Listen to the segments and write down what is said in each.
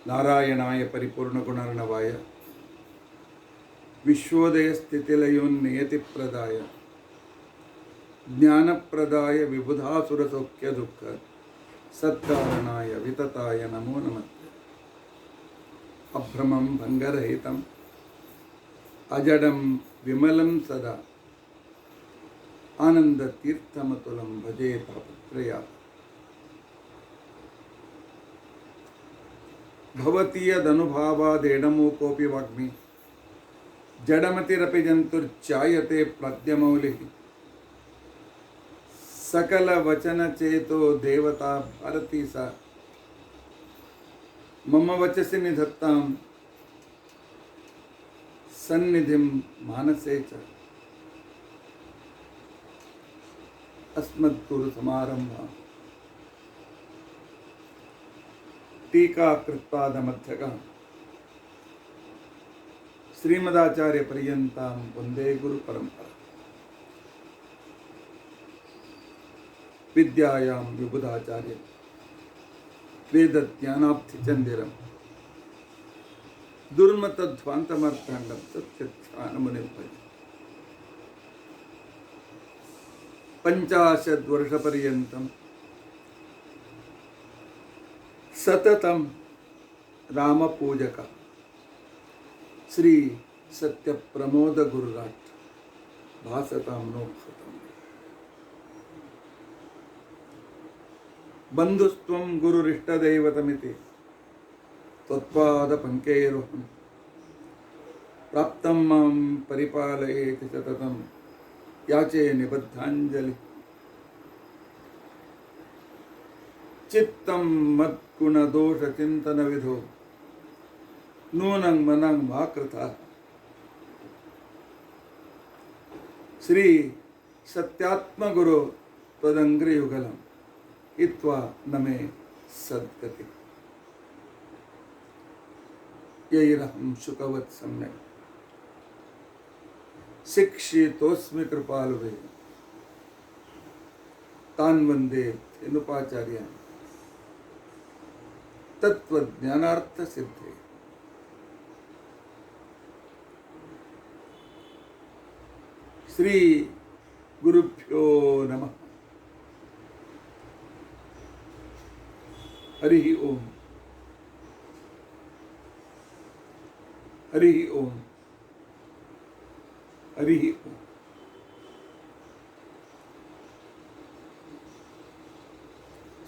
ನಾರಾಯಣಾಯ ಪರಿಪೂರ್ಣಗುಣರ್ಣವಾಯ ವಿಶ್ವೋದಯ ಸ್ಥಿತಿಲಯೋನ್ನಿಯತಿಪ್ರದಾಯ ಜ್ಞಾನಪ್ರದಾಯ ವಿಬುಧಾಸುರಸೌಖ್ಯ ದುಃಖ ಸತ್ಕಾರಣಾಯ ವಿತತಾಯ ನಮೋ ನಮಸ್ತೆ. ಅಭ್ರಮಂ ಭಂಗರಹಿತಂ ಅಜಡಂ ವಿಮಲಂ ಸದಾ ಆನಂದತೀರ್ಥಮತುಲಂ ಭಜೇ ತಾಪತ್ರಯ. ಭವತೀಯದನುಭಾವಾದೇಡಮೋ ಕೋಪಿ ವಾಗ್ಮಿ ಜಡಮತಿರಪಿ ಜಂತುರ್ಚಾಯತೆ ಪ್ರಾಜ್ಞಮೌಲಿ ಸಕಲ ವಚನಚೇತೋ ದೇವತಾ ಭಾರತೀ ಸಾ ಮಮ ವಚಸಿ ನಿಧತ್ತಾಂ ಸನ್ನಿಧಿಂ ಮಾನಸೇ ಚ. ಅಸ್ಮದ್ಗುರು ಸಮಾರಂಭ ಟೀಕಾಕೃತ್ಪಾದ ಮಧ್ಯಗ ಶ್ರೀಮದಾಚಾರ್ಯ ಪರ್ಯಂತಾಂ ವಂದೇ ಗುರು ಪರಂಪರಾ. ವಿದ್ಯಾಯಾಂ ವಿಬುಧಾಚಾರ್ಯ ವೇದಜ್ಞಾನಾಬ್ಧಿಚಂದಿರಂ ದುರ್ಮತಧ್ವಾಂತಮಾರ್ತಾಂಡಂ ಸತ್ಯಜ್ಞಾನಮುನಿರ್ಭಯ. 50 ವರ್ಷಪರ್ಯಂತಂ ಸತತಂ ರಾಮಪೂಜಕ ಶ್ರೀ ಸತ್ಯಪ್ರಮೋದ ಗುರುರಾಟ್ ಭಾಸತಾಂ ನೋಕ್ಷತಂ. ಬಂಧುಸ್ತ್ವಂ ಗುರುರಿಷ್ಟದೈವತಮಿತಿ ತ್ವತ್ಪಾದ ಪಂಕೈರೋಹಂ ಪ್ರಾಪ್ತಂ ಮಾಂ ಪರಿಪಾಲಯೇತಿ ಸತತಂ ಯಾಚೆ ನಿಬದ್ಧಾಂಜಲಿ. ಚಿತ್ತಂ ಮದ್ಗುಣದೋಷ ಚಿಂತನ ವಿಧೋ ನೂನಂ ಮನಂ ಮಾ ಕೃತಃ. ಶ್ರೀ ಸತ್ಯಾತ್ಮಗುರು ತ್ವದಂಗ್ರಿಯುಗಲಂ ಹಿತ್ವಾ ನಮೇ ಸದ್ಗತಿ. ಯೈರಹಂ ಶುಕವತ್ ಸಮ್ಯಕ್ ಶಿಕ್ಷಿತೋಸ್ಮಿ ಕೃಪಾಲುವೇ ತಾನ್ ವಂದೇ ಧೇನುಪಾಚಾರ್ಯ ತತ್ವಜ್ಞಾನಾರ್ಥ ಸಿದ್ಧಿ. ಶ್ರೀ ಗುರುಭ್ಯೋ ನಮಃ. ಹರಿ ಓಂ. ಹರಿ ಓಂ. ಹರಿ ಓಂ.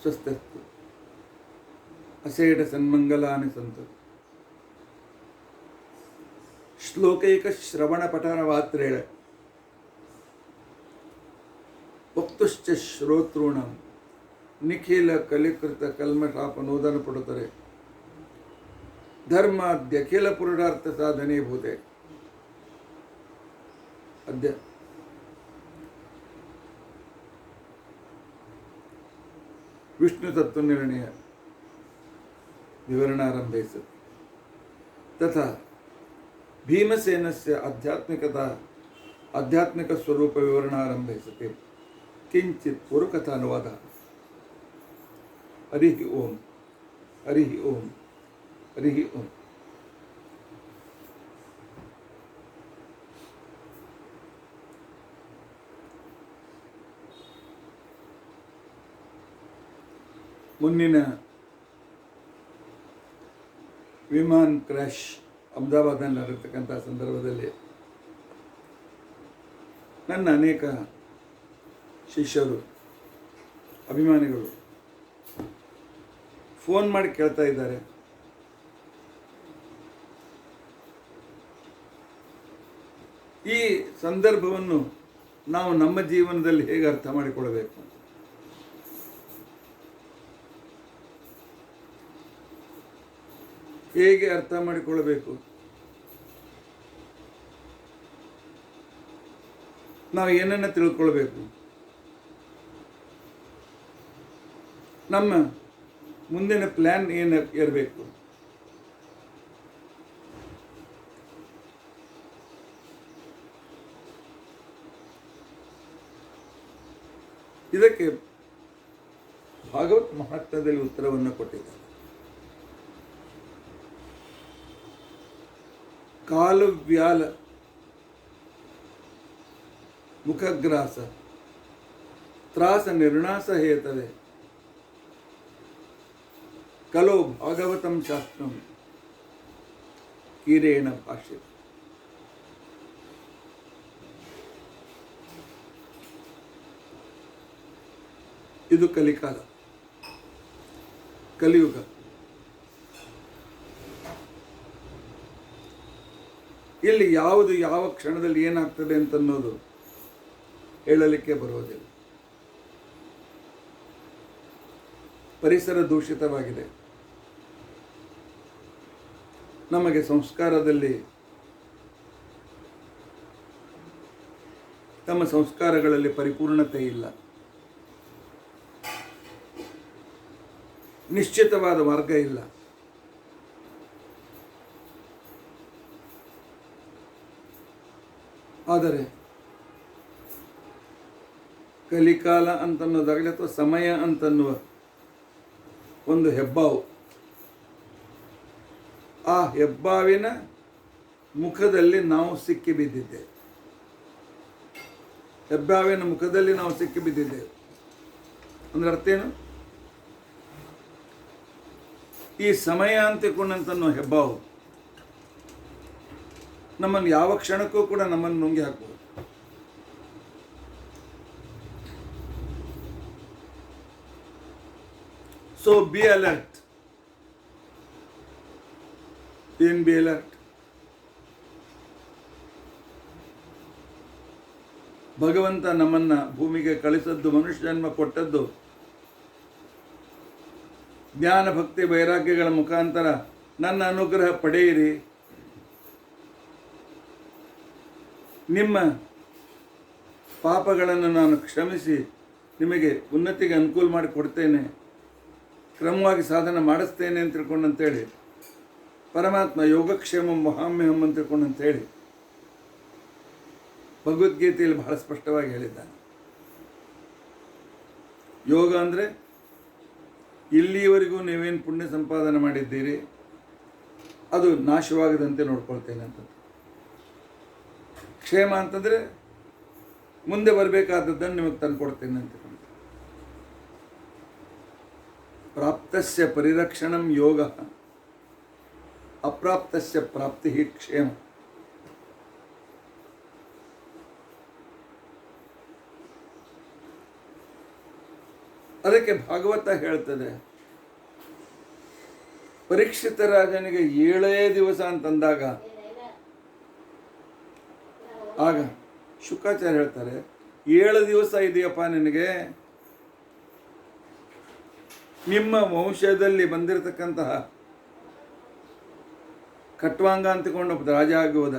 ಸ್ವಸ್ಥಸ್ತು ಅಸೇಢ ಸನ್ಮಂಗಲಾನಿ ಸಂತು. ಶ್ಲೋಕೈಕ ಶ್ರವಣ ಪಠನ ಮಾತ್ರೇಣ ವಕ್ತುಶ್ಚ ಶ್ರೋತೃಣಂ ನಿಖಿಲ ಕಲಿಕೃತ ಕಲ್ಮಷಾಪನೋದನ ಪಡುತ್ತಾರೆ ಧರ್ಮಾದ್ಯಖಿಲ ಪುರುಷಾರ್ಥ ಸಾಧನೆ ಭೂತೆ. ಅದ್ಯ ವಿಷ್ಣು ತತ್ವ ನಿರ್ಣಯ ವಿವರಣಾರಂಭೈಸಿ ತಥಾ ಭೀಮಸೇನಸ್ಯ ಆಧ್ಯಾತ್ಮಿಕ ಸ್ವರೂಪ ವಿವರಣಾರಂಭೈಸತೆ ಕಿಂಚಿತ್ ಪೂರ್ವಕಥಾ ಅನುವಾದ. ಹರಿ ಓಂ. ಹರಿ ಓಂ. ಹರಿ ಓಂ. ಮುನ್ನಿನ ವಿಮಾನ್ ಕ್ರ್ಯಾಶ್ ಅಹಮದಾಬಾದ್ನಲ್ಲಿ ನಡೆರ್ತಕ್ಕಂಥ ಸಂದರ್ಭದಲ್ಲಿ ನನ್ನ ಅನೇಕ ಶಿಷ್ಯರು ಅಭಿಮಾನಿಗಳು ಫೋನ್ ಮಾಡಿ ಕೇಳ್ತಾ ಇದ್ದಾರೆ, ಈ ಸಂದರ್ಭವನ್ನು ನಾವು ನಮ್ಮ ಜೀವನದಲ್ಲಿ ಹೇಗೆ ಅರ್ಥ ಮಾಡಿಕೊಳ್ಳಬೇಕು, ಹೇಗೆ ಅರ್ಥ ಮಾಡಿಕೊಳ್ಳಬೇಕು, ನಾವು ಏನನ್ನು ತಿಳ್ಕೊಳ್ಬೇಕು, ನಮ್ಮ ಮುಂದಿನ ಪ್ಲ್ಯಾನ್ ಏನು ಇರಬೇಕು, ಇದಕ್ಕೆ ಭಾಗವತ್ ಮಹಾತ್ಮ್ಯದಲ್ಲಿ ಉತ್ತರವನ್ನು ಕೊಟ್ಟಿದ್ದಾರೆ. ಕಾಲು ವ್ಯಾಲ ಮುಖಗ್ರಾಸ ತ್ರಾಸ ನಿರ್ಣಾಸ ಹೇತವೆ ಕಲೋ ಭಾಗವತಂ ಶಾಸ್ತ್ರಂ ಕೀರೇಣ ಭಾಷ್ಯ. ಇದು ಕಲಿಕಾಲ, ಕಲಿಯುಗ. ಇಲ್ಲಿ ಯಾವುದು ಯಾವ ಕ್ಷಣದಲ್ಲಿ ಏನಾಗ್ತದೆ ಅಂತನ್ನೋದು ಹೇಳಲಿಕ್ಕೆ ಬರುವುದಿಲ್ಲ. ಪರಿಸರ ದೂಷಿತವಾಗಿದೆ. ನಮಗೆ ಸಂಸ್ಕಾರದಲ್ಲಿ ತಮ್ಮ ಸಂಸ್ಕಾರಗಳಲ್ಲಿ ಪರಿಪೂರ್ಣತೆ ಇಲ್ಲ. ನಿಶ್ಚಿತವಾದ ಮಾರ್ಗ ಇಲ್ಲ. ಆದರೆ ಕಲಿಕಾಲ ಅಂತನ್ನೋದಾಗಲಿ ಅಥವಾ ಸಮಯ ಅಂತನ್ನುವ ಒಂದು ಹೆಬ್ಬಾವು, ಆ ಹೆಬ್ಬಾವಿನ ಮುಖದಲ್ಲಿ ನಾವು ಸಿಕ್ಕಿ ಬಿದ್ದಿದ್ದೇವೆ. ಹೆಬ್ಬಾವಿನ ಮುಖದಲ್ಲಿ ನಾವು ಸಿಕ್ಕಿ ಬಿದ್ದಿದ್ದೇವೆ ಅಂದ್ರೆ ಅರ್ಥ ಏನು? ಈ ಸಮಯ ಅಂತಿಕೊಂಡಂತನ್ನೋ ಹೆಬ್ಬಾವು ನಮ್ಮನ್ನು ಯಾವ ಕ್ಷಣಕ್ಕೂ ಕೂಡ ನಮ್ಮನ್ನು ನುಂಗಿ ಹಾಕಬಹುದು. So be alert. ಏನ್ ಬಿ ಅಲರ್ಟ್? ಭಗವಂತ ನಮ್ಮನ್ನ ಭೂಮಿಗೆ ಕಳಿಸದ್ದು, ಮನುಷ್ಯ ಜನ್ಮ ಕೊಟ್ಟದ್ದು ಜ್ಞಾನ ಭಕ್ತಿ ವೈರಾಗ್ಯಗಳ ಮುಖಾಂತರ ನನ್ನ ಅನುಗ್ರಹ ಪಡೆಯಿರಿ, ನಿಮ್ಮ ಪಾಪಗಳನ್ನು ನಾನು ಕ್ಷಮಿಸಿ ನಿಮಗೆ ಉನ್ನತಿಗೆ ಅನುಕೂಲ ಮಾಡಿ ಕೊಡ್ತೇನೆ, ಕ್ರಮವಾಗಿ ಸಾಧನ ಮಾಡಿಸ್ತೇನೆ ಅಂತ ತಿಳ್ಕೊಂಡಂತೇಳಿ ಪರಮಾತ್ಮ ಯೋಗಕ್ಷೇಮ ಮಹಾಮ್ಯಹಂ ಅಂತ ತಿಳ್ಕೊಂಡಂತೇಳಿ ಭಗವದ್ಗೀತೆಯಲ್ಲಿ ಬಹಳ ಸ್ಪಷ್ಟವಾಗಿ ಹೇಳಿದ್ದಾನೆ. ಯೋಗ ಅಂದರೆ ಇಲ್ಲಿಯವರೆಗೂ ನೀವೇನು ಪುಣ್ಯ ಸಂಪಾದನೆ ಮಾಡಿದ್ದೀರಿ ಅದು ನಾಶವಾಗದಂತೆ ನೋಡ್ಕೊಳ್ತೇನೆ ಅಂತ. ಕ್ಷೇಮ ಅಂತಂದರೆ ಮುಂದೆ ಬರಬೇಕಾದದ್ದನ್ನು ನಿಮಗೆ ತಂದು ಕೊಡ್ತೇನೆ ಅಂತ. ಪ್ರಾಪ್ತಸ್ಯ ಪರಿರಕ್ಷಣಂ ಯೋಗ, ಅಪ್ರಾಪ್ತಸ್ಯ ಪ್ರಾಪ್ತಿ ಕ್ಷೇಮ. ಅದಕ್ಕೆ ಭಾಗವತ ಹೇಳ್ತದೆ, ಪರೀಕ್ಷಿತ ರಾಜನಿಗೆ 7 ದಿವಸ ಅಂತಂದಾಗ ಆಗ ಶುಕಾಚಾರ್ಯ ಹೇಳ್ತಾರೆ, 7 ದಿವಸ ಇದೆಯಪ್ಪ ನಿನಗೆ, ನಿಮ್ಮ ವಂಶದಲ್ಲಿ ಬಂದಿರತಕ್ಕಂತಹ ಖಟ್ವಾಂಗ ಅಂತಕೊಂಡು ರಾಜ ಆಗಿ ಹೋದ,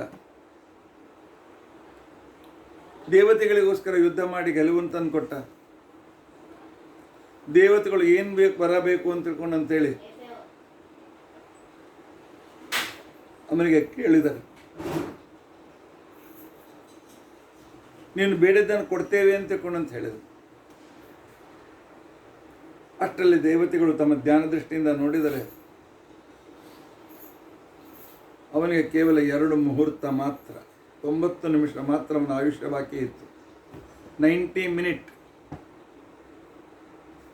ದೇವತೆಗಳಿಗೋಸ್ಕರ ಯುದ್ಧ ಮಾಡಿ ಗೆಲುವನ್ನು ತಂದು ಕೊಟ್ಟ, ದೇವತೆಗಳು ಏನು ಬೇಕು ಬರಬೇಕು ಅಂತ ತಿಳ್ಕೊಂಡು ಅಂತೇಳಿ ಅವನಿಗೆ ಕೇಳಿದರು, ನೀನು ಬೇಡದನ್ನು ಕೊಡ್ತೇವೆ ಅಂತ ತಿಳ್ಕೊಂಡು ಅಂತ ಹೇಳಿದರು. ಅಷ್ಟರಲ್ಲಿ ದೇವತೆಗಳು ತಮ್ಮ ಧ್ಯಾನ ದೃಷ್ಟಿಯಿಂದ ನೋಡಿದರೆ ಅವನಿಗೆ ಕೇವಲ 2 ಮುಹೂರ್ತ ಮಾತ್ರ, 90 ನಿಮಿಷ ಮಾತ್ರ ಅವನ ಆಯುಷ್ಯ ಬಾಕಿ ಇತ್ತು. 90 ಮಿನಿಟ್.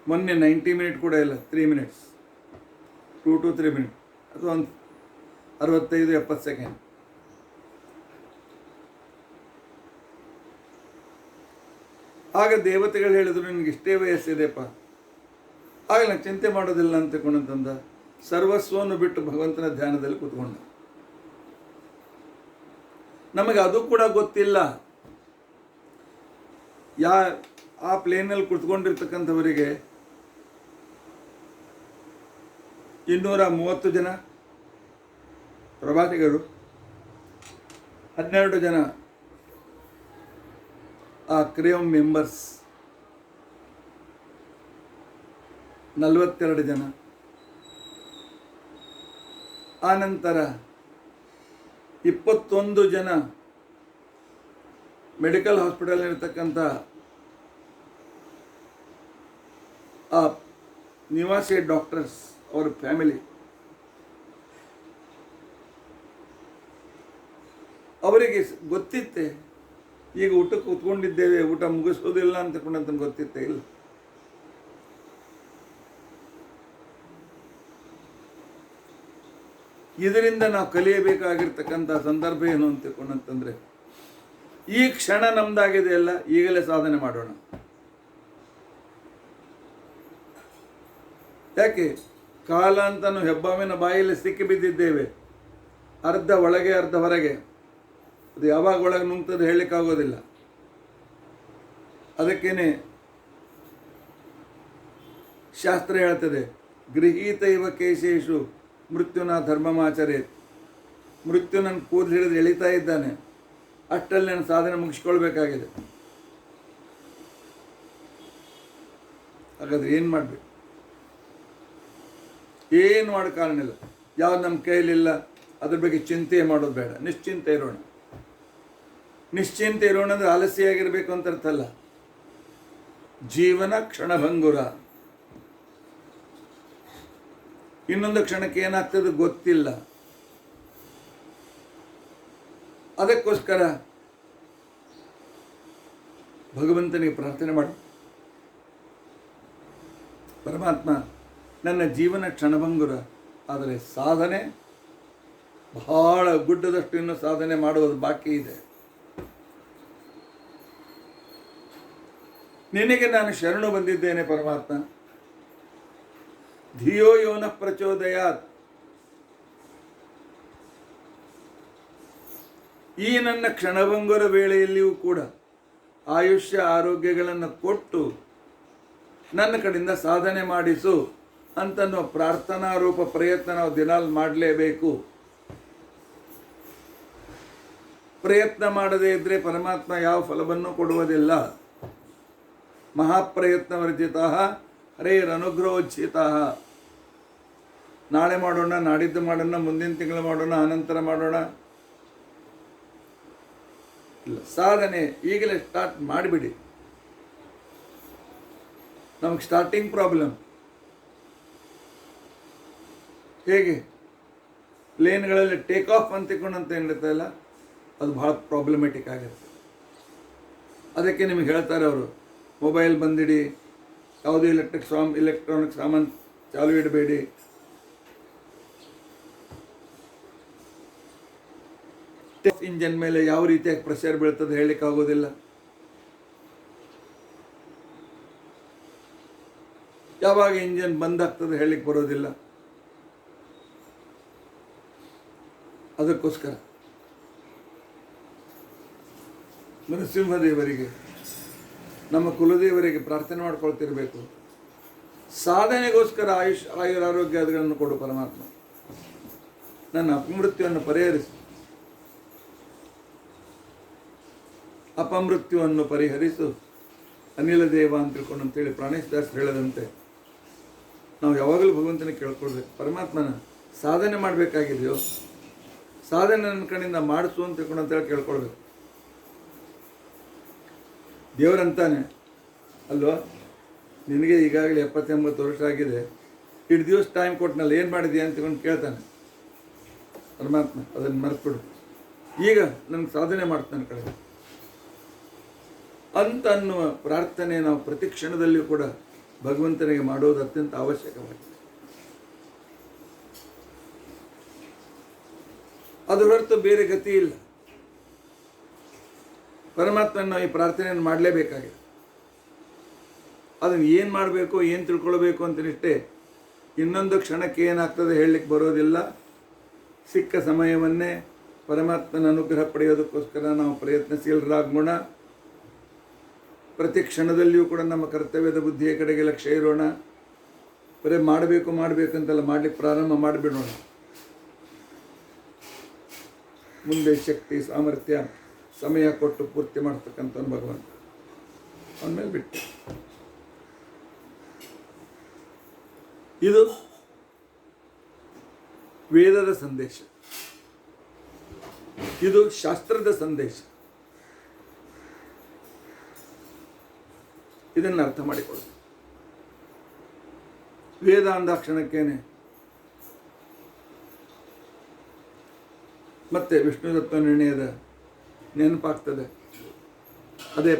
ಮೊನ್ನೆ 90 ಮಿನಿಟ್ ಕೂಡ ಇಲ್ಲ, 3 ಮಿನಿಟ್ಸ್, 2 to 3 ಮಿನಿಟ್, ಅಥವಾ ಒಂದು 65-70 ಸೆಕೆಂಡ್. ಆಗ ದೇವತೆಗಳು ಹೇಳಿದ್ರು, ನಿನಗೆ ಇಷ್ಟೇ ವಯಸ್ಸಿದೆಪ್ಪ, ಆಗ ನಾನು ಚಿಂತೆ ಮಾಡೋದಿಲ್ಲ ಅಂತ ತಿಳ್ಕೊಂಡಂತಂದ ಸರ್ವಸ್ವವನ್ನು ಬಿಟ್ಟು ಭಗವಂತನ ಧ್ಯಾನದಲ್ಲಿ ಕೂತ್ಕೊಂಡ. ನಮಗೆ ಅದು ಕೂಡ ಗೊತ್ತಿಲ್ಲ. ಆ ಪ್ಲೇನಲ್ಲಿ ಕುಳಿತುಕೊಂಡಿರ್ತಕ್ಕಂಥವರಿಗೆ 230 ಜನ ಪ್ರವಾಸಿಗರು, 12 ಜನ ಆ ಕ್ರೇಮ್ ಮೆಂಬರ್ಸ್, 42 ಜನ, ಆನಂತರ 21 ಜನ ಮೆಡಿಕಲ್ ಹಾಸ್ಪಿಟಲ್ ಇರತಕ್ಕಂಥ ಆ ನಿವಾಸಿ ಡಾಕ್ಟರ್ಸ್, ಅವರ ಫ್ಯಾಮಿಲಿ, ಅವರಿಗೆ ಗೊತ್ತಿತ್ತೆ ಈಗ ಊಟಕ್ಕೆ ಕೂತ್ಕೊಂಡಿದ್ದೇವೆ, ಊಟ ಮುಗಿಸೋದಿಲ್ಲ ಅಂತಕೊಂಡಂತ ಗೊತ್ತಿತ್ತೆ ಇಲ್ಲ. ಇದರಿಂದ ನಾವು ಕಲಿಯಬೇಕಾಗಿರ್ತಕ್ಕಂಥ ಸಂದರ್ಭ ಏನು ಅಂತ ತಿಳ್ಕೊಂಡಂತಂದ್ರೆ, ಈ ಕ್ಷಣ ನಮ್ದಾಗಿದೆ ಅಲ್ಲ, ಈಗಲೇ ಸಾಧನೆ ಮಾಡೋಣ. ಯಾಕೆ ಕಾಲ ಅಂತನೂ ಹೆಬ್ಬಾವಿನ ಬಾಯಲ್ಲಿ ಸಿಕ್ಕಿ ಬಿದ್ದಿದ್ದೇವೆ, ಅರ್ಧ ಒಳಗೆ ಅರ್ಧ ಹೊರಗೆ. ಅದು ಯಾವಾಗ ಒಳಗೆ ನುಂಗ್ತದೆ ಹೇಳಲಿಕ್ಕಾಗೋದಿಲ್ಲ. ಅದಕ್ಕೇನೆ ಶಾಸ್ತ್ರ ಹೇಳ್ತದೆ, ಗೃಹೀತ ಇವ ಕೇಶೇಶು ಮೃತ್ಯುನ ಧರ್ಮಮಾಚರೇತ್. ಮೃತ್ಯು ನನ್ನ ಕೂದಲು ಹಿಡಿದು ಎಳಿತಾ ಇದ್ದಾನೆ, ಅಷ್ಟಲ್ಲಿ ನಾನು ಸಾಧನೆ ಮುಗಿಸ್ಕೊಳ್ಬೇಕಾಗಿದೆ. ಹಾಗಾದ್ರೆ ಏನು ಮಾಡಬೇಕು? ಏನು ಮಾಡೋ ಕಾರಣ ಇಲ್ಲ. ಯಾವ್ದು ನಮ್ಮ ಕೈಲಿಲ್ಲ ಅದ್ರ ಬಗ್ಗೆ ಚಿಂತೆ ಮಾಡೋದು ಬೇಡ, ನಿಶ್ಚಿಂತೆ ಇರೋಣ. ನಿಶ್ಚಿಂತೆ ಇರೋಣ ಅಂದರೆ ಆಲಸ್ಯಾಗಿರ್ಬೇಕು ಅಂತ ಅರ್ಥ ಅಲ್ಲ. ಜೀವನ ಕ್ಷಣಭಂಗುರ, ಇನ್ನೊಂದು ಕ್ಷಣಕ್ಕೆ ಏನಾಗ್ತದೆ ಗೊತ್ತಿಲ್ಲ. ಅದಕ್ಕೋಸ್ಕರ ಭಗವಂತನಿಗೆ ಪ್ರಾರ್ಥನೆ ಮಾಡಿ, ಪರಮಾತ್ಮ ನನ್ನ ಜೀವನ ಕ್ಷಣಭಂಗುರ, ಆದರೆ ಸಾಧನೆ ಬಹಳ ಗುಡ್ಡದಷ್ಟು ಇನ್ನೂ ಸಾಧನೆ ಮಾಡುವುದು ಬಾಕಿ ಇದೆ. ನಿನಗೆ ನಾನು ಶರಣು ಬಂದಿದ್ದೇನೆ ಪರಮಾತ್ಮ. ಧಿಯೋ ಯೋನ ಪ್ರಚೋದಯಾತ್. ಈ ನನ್ನ ಕ್ಷಣಭಂಗುರ ವೇಳೆಯಲ್ಲಿಯೂ ಕೂಡ ಆಯುಷ್ಯ ಆರೋಗ್ಯಗಳನ್ನು ಕೊಟ್ಟು ನನ್ನ ಕಡೆಯಿಂದ ಸಾಧನೆ ಮಾಡಿಸು ಅಂತನ್ನುವ ಪ್ರಾರ್ಥನಾ ರೂಪ ಪ್ರಯತ್ನ ನಾವು ದಿನಾಲ್ ಮಾಡಲೇಬೇಕು. ಪ್ರಯತ್ನ ಮಾಡದೇ ಇದ್ದರೆ ಪರಮಾತ್ಮ ಯಾವ ಫಲವನ್ನು ಕೊಡುವುದಿಲ್ಲ. ಮಹಾಪ್ರಯತ್ನ ವರ್ಜಿತ ಹರೇರನುಗ್ರಹೋಚ್ಛಿತ. ನಾಳೆ ಮಾಡೋಣ, ನಾಡಿದ್ದು ಮಾಡೋಣ, ಮುಂದಿನ ತಿಂಗಳು ಮಾಡೋಣ, ಅನಂತರ ಮಾಡೋಣ ಇಲ್ಲ. ಸಾಧನೆ ಈಗಲೇ ಸ್ಟಾರ್ಟ್ ಮಾಡಿಬಿಡಿ. ನಮಗೆ ಸ್ಟಾರ್ಟಿಂಗ್ ಪ್ರಾಬ್ಲಮ್. ಹೇಗೆ ಪ್ಲೇನ್ಗಳಲ್ಲಿ ಟೇಕ್ ಆಫ್ ಅಂತ ಹೇಳಿರ್ತಲ್ಲ, ಅದು ಭಾಳ ಪ್ರಾಬ್ಲಮೆಟಿಕ್ ಆಗಿರುತ್ತೆ. ಅದಕ್ಕೆ ನಿಮಗೆ ಹೇಳ್ತಾರೆ ಅವರು, ಮೊಬೈಲ್ ಬಂದಿಡಿ, ಯಾವುದೇ ಇಲೆಕ್ಟ್ರಾನಿಕ್ ಸಾಮಾನು ಚಾಲು ಇಡಬೇಡಿ. ಇಂಜನ್ ಮೇಲೆ ಯಾವ ರೀತಿಯಾಗಿ ಪ್ರೆಷರ್ ಬೀಳ್ತದೆ ಹೇಳಲಿಕ್ಕಾಗೋದಿಲ್ಲ. ಯಾವಾಗ ಇಂಜನ್ ಬಂದಾಗ್ತದೆ ಹೇಳಲಿಕ್ಕೆ ಬರೋದಿಲ್ಲ. ಅದಕ್ಕೋಸ್ಕರ ನರಸಿಂಹದೇವರಿಗೆ, ನಮ್ಮ ಕುಲದೇವರಿಗೆ ಪ್ರಾರ್ಥನೆ ಮಾಡ್ಕೊಳ್ತಿರಬೇಕು. ಸಾಧನೆಗೋಸ್ಕರ ಆಯುರಾರೋಗ್ಯಗಳನ್ನು ಕೊಡು ಪರಮಾತ್ಮ. ನನ್ನ ಅಪಮೃತ್ಯುವನ್ನು ಪರಿಹರಿಸು, ಅಪಮೃತ್ಯುವನ್ನು ಪರಿಹರಿಸು ಅನಿಲ ದೇವ ಅಂತ ತಿಳ್ಕೊಂಡು ಅಂತೇಳಿ ಪ್ರಾಣೇಶದಾಸರು ಹೇಳದಂತೆ ನಾವು ಯಾವಾಗಲೂ ಭಗವಂತನ ಕೇಳ್ಕೊಳ್ಬೇಕು. ಪರಮಾತ್ಮನ ಸಾಧನೆ ಮಾಡಬೇಕಾಗಿದೆಯೋ, ಸಾಧನೆ ನನ್ನ ಕಡೆಯಿಂದ ಮಾಡಿಸು ಅಂತ ತಿಳ್ಕೊಂಡು ಅಂತೇಳಿ ಕೇಳ್ಕೊಳ್ಬೇಕು. ದೇವರಂತಾನೆ ಅಲ್ವಾ, ನಿನಗೆ ಈಗಾಗಲೇ 70-80 ವರ್ಷ ಆಗಿದೆ, ಇಷ್ಟು ದಿವಸ ಟೈಮ್ ಕೊಟ್ಟನಲ್ಲ, ಏನು ಮಾಡಿದೆಯಾ ಅಂತ ತಿಳ್ಕೊಂಡು ಕೇಳ್ತಾನೆ ಪರಮಾತ್ಮ. ಅದನ್ನು ಮರೆತುಬಿಡು, ಈಗ ನನಗೆ ಸಾಧನೆ ಮಾಡ್ತಾನೆ ಕಡೆ ಅಂತ ಅನ್ನುವ ಪ್ರಾರ್ಥನೆ ನಾವು ಪ್ರತಿ ಕ್ಷಣದಲ್ಲಿಯೂ ಕೂಡ ಭಗವಂತನಿಗೆ ಮಾಡೋದು ಅತ್ಯಂತ ಅವಶ್ಯಕವಾಗಿದೆ. ಅದು ಹೊರತು ಬೇರೆ ಗತಿ ಇಲ್ಲ. ಪರಮಾತ್ಮನ ನಾವು ಈ ಪ್ರಾರ್ಥನೆಯನ್ನು ಮಾಡಲೇಬೇಕಾಗಿದೆ. ಅದನ್ನು ಏನು ಮಾಡಬೇಕು, ಏನು ತಿಳ್ಕೊಳ್ಬೇಕು ಅಂತನಿಷ್ಟೇ. ಇನ್ನೊಂದು ಕ್ಷಣಕ್ಕೆ ಏನಾಗ್ತದೆ ಹೇಳಲಿಕ್ಕೆ ಬರೋದಿಲ್ಲ. ಸಿಕ್ಕ ಸಮಯವನ್ನೇ ಪರಮಾತ್ಮನ ಅನುಗ್ರಹ ಪಡೆಯೋದಕ್ಕೋಸ್ಕರ ನಾವು ಪ್ರಯತ್ನಶೀಲರಾಗೋಣ. ಪ್ರತಿ ಕ್ಷಣದಲ್ಲಿಯೂ ಕೂಡ ನಮ್ಮ ಕರ್ತವ್ಯದ ಬುದ್ಧಿಯ ಕಡೆಗೆ ಲಕ್ಷ್ಯ ಇರೋಣ. ಬರೀ ಮಾಡಬೇಕಂತೆಲ್ಲ ಮಾಡಲಿಕ್ಕೆ ಪ್ರಾರಂಭ ಮಾಡಿಬಿಡೋಣ. ಮುಂದೆ ಶಕ್ತಿ ಸಾಮರ್ಥ್ಯ ಸಮಯ ಕೊಟ್ಟು ಪೂರ್ತಿ ಮಾಡ್ತಕ್ಕಂಥ ಭಗವಂತ ಅವನ ಬಿಟ್ಟು. ಇದು ವೇದದ ಸಂದೇಶ, ಇದು ಶಾಸ್ತ್ರದ ಸಂದೇಶ. ಇದನ್ನು ಅರ್ಥ ಮಾಡಿಕೊಳ್ಳಿ. ವೇದ ಅಂದಾಕ್ಷಣಕ್ಕೇನೆ ಮತ್ತೆ ವಿಷ್ಣು ತತ್ವ ನಿರ್ಣಯದ ನೆನಪಾಗ್ತದೆ. ಅದೇ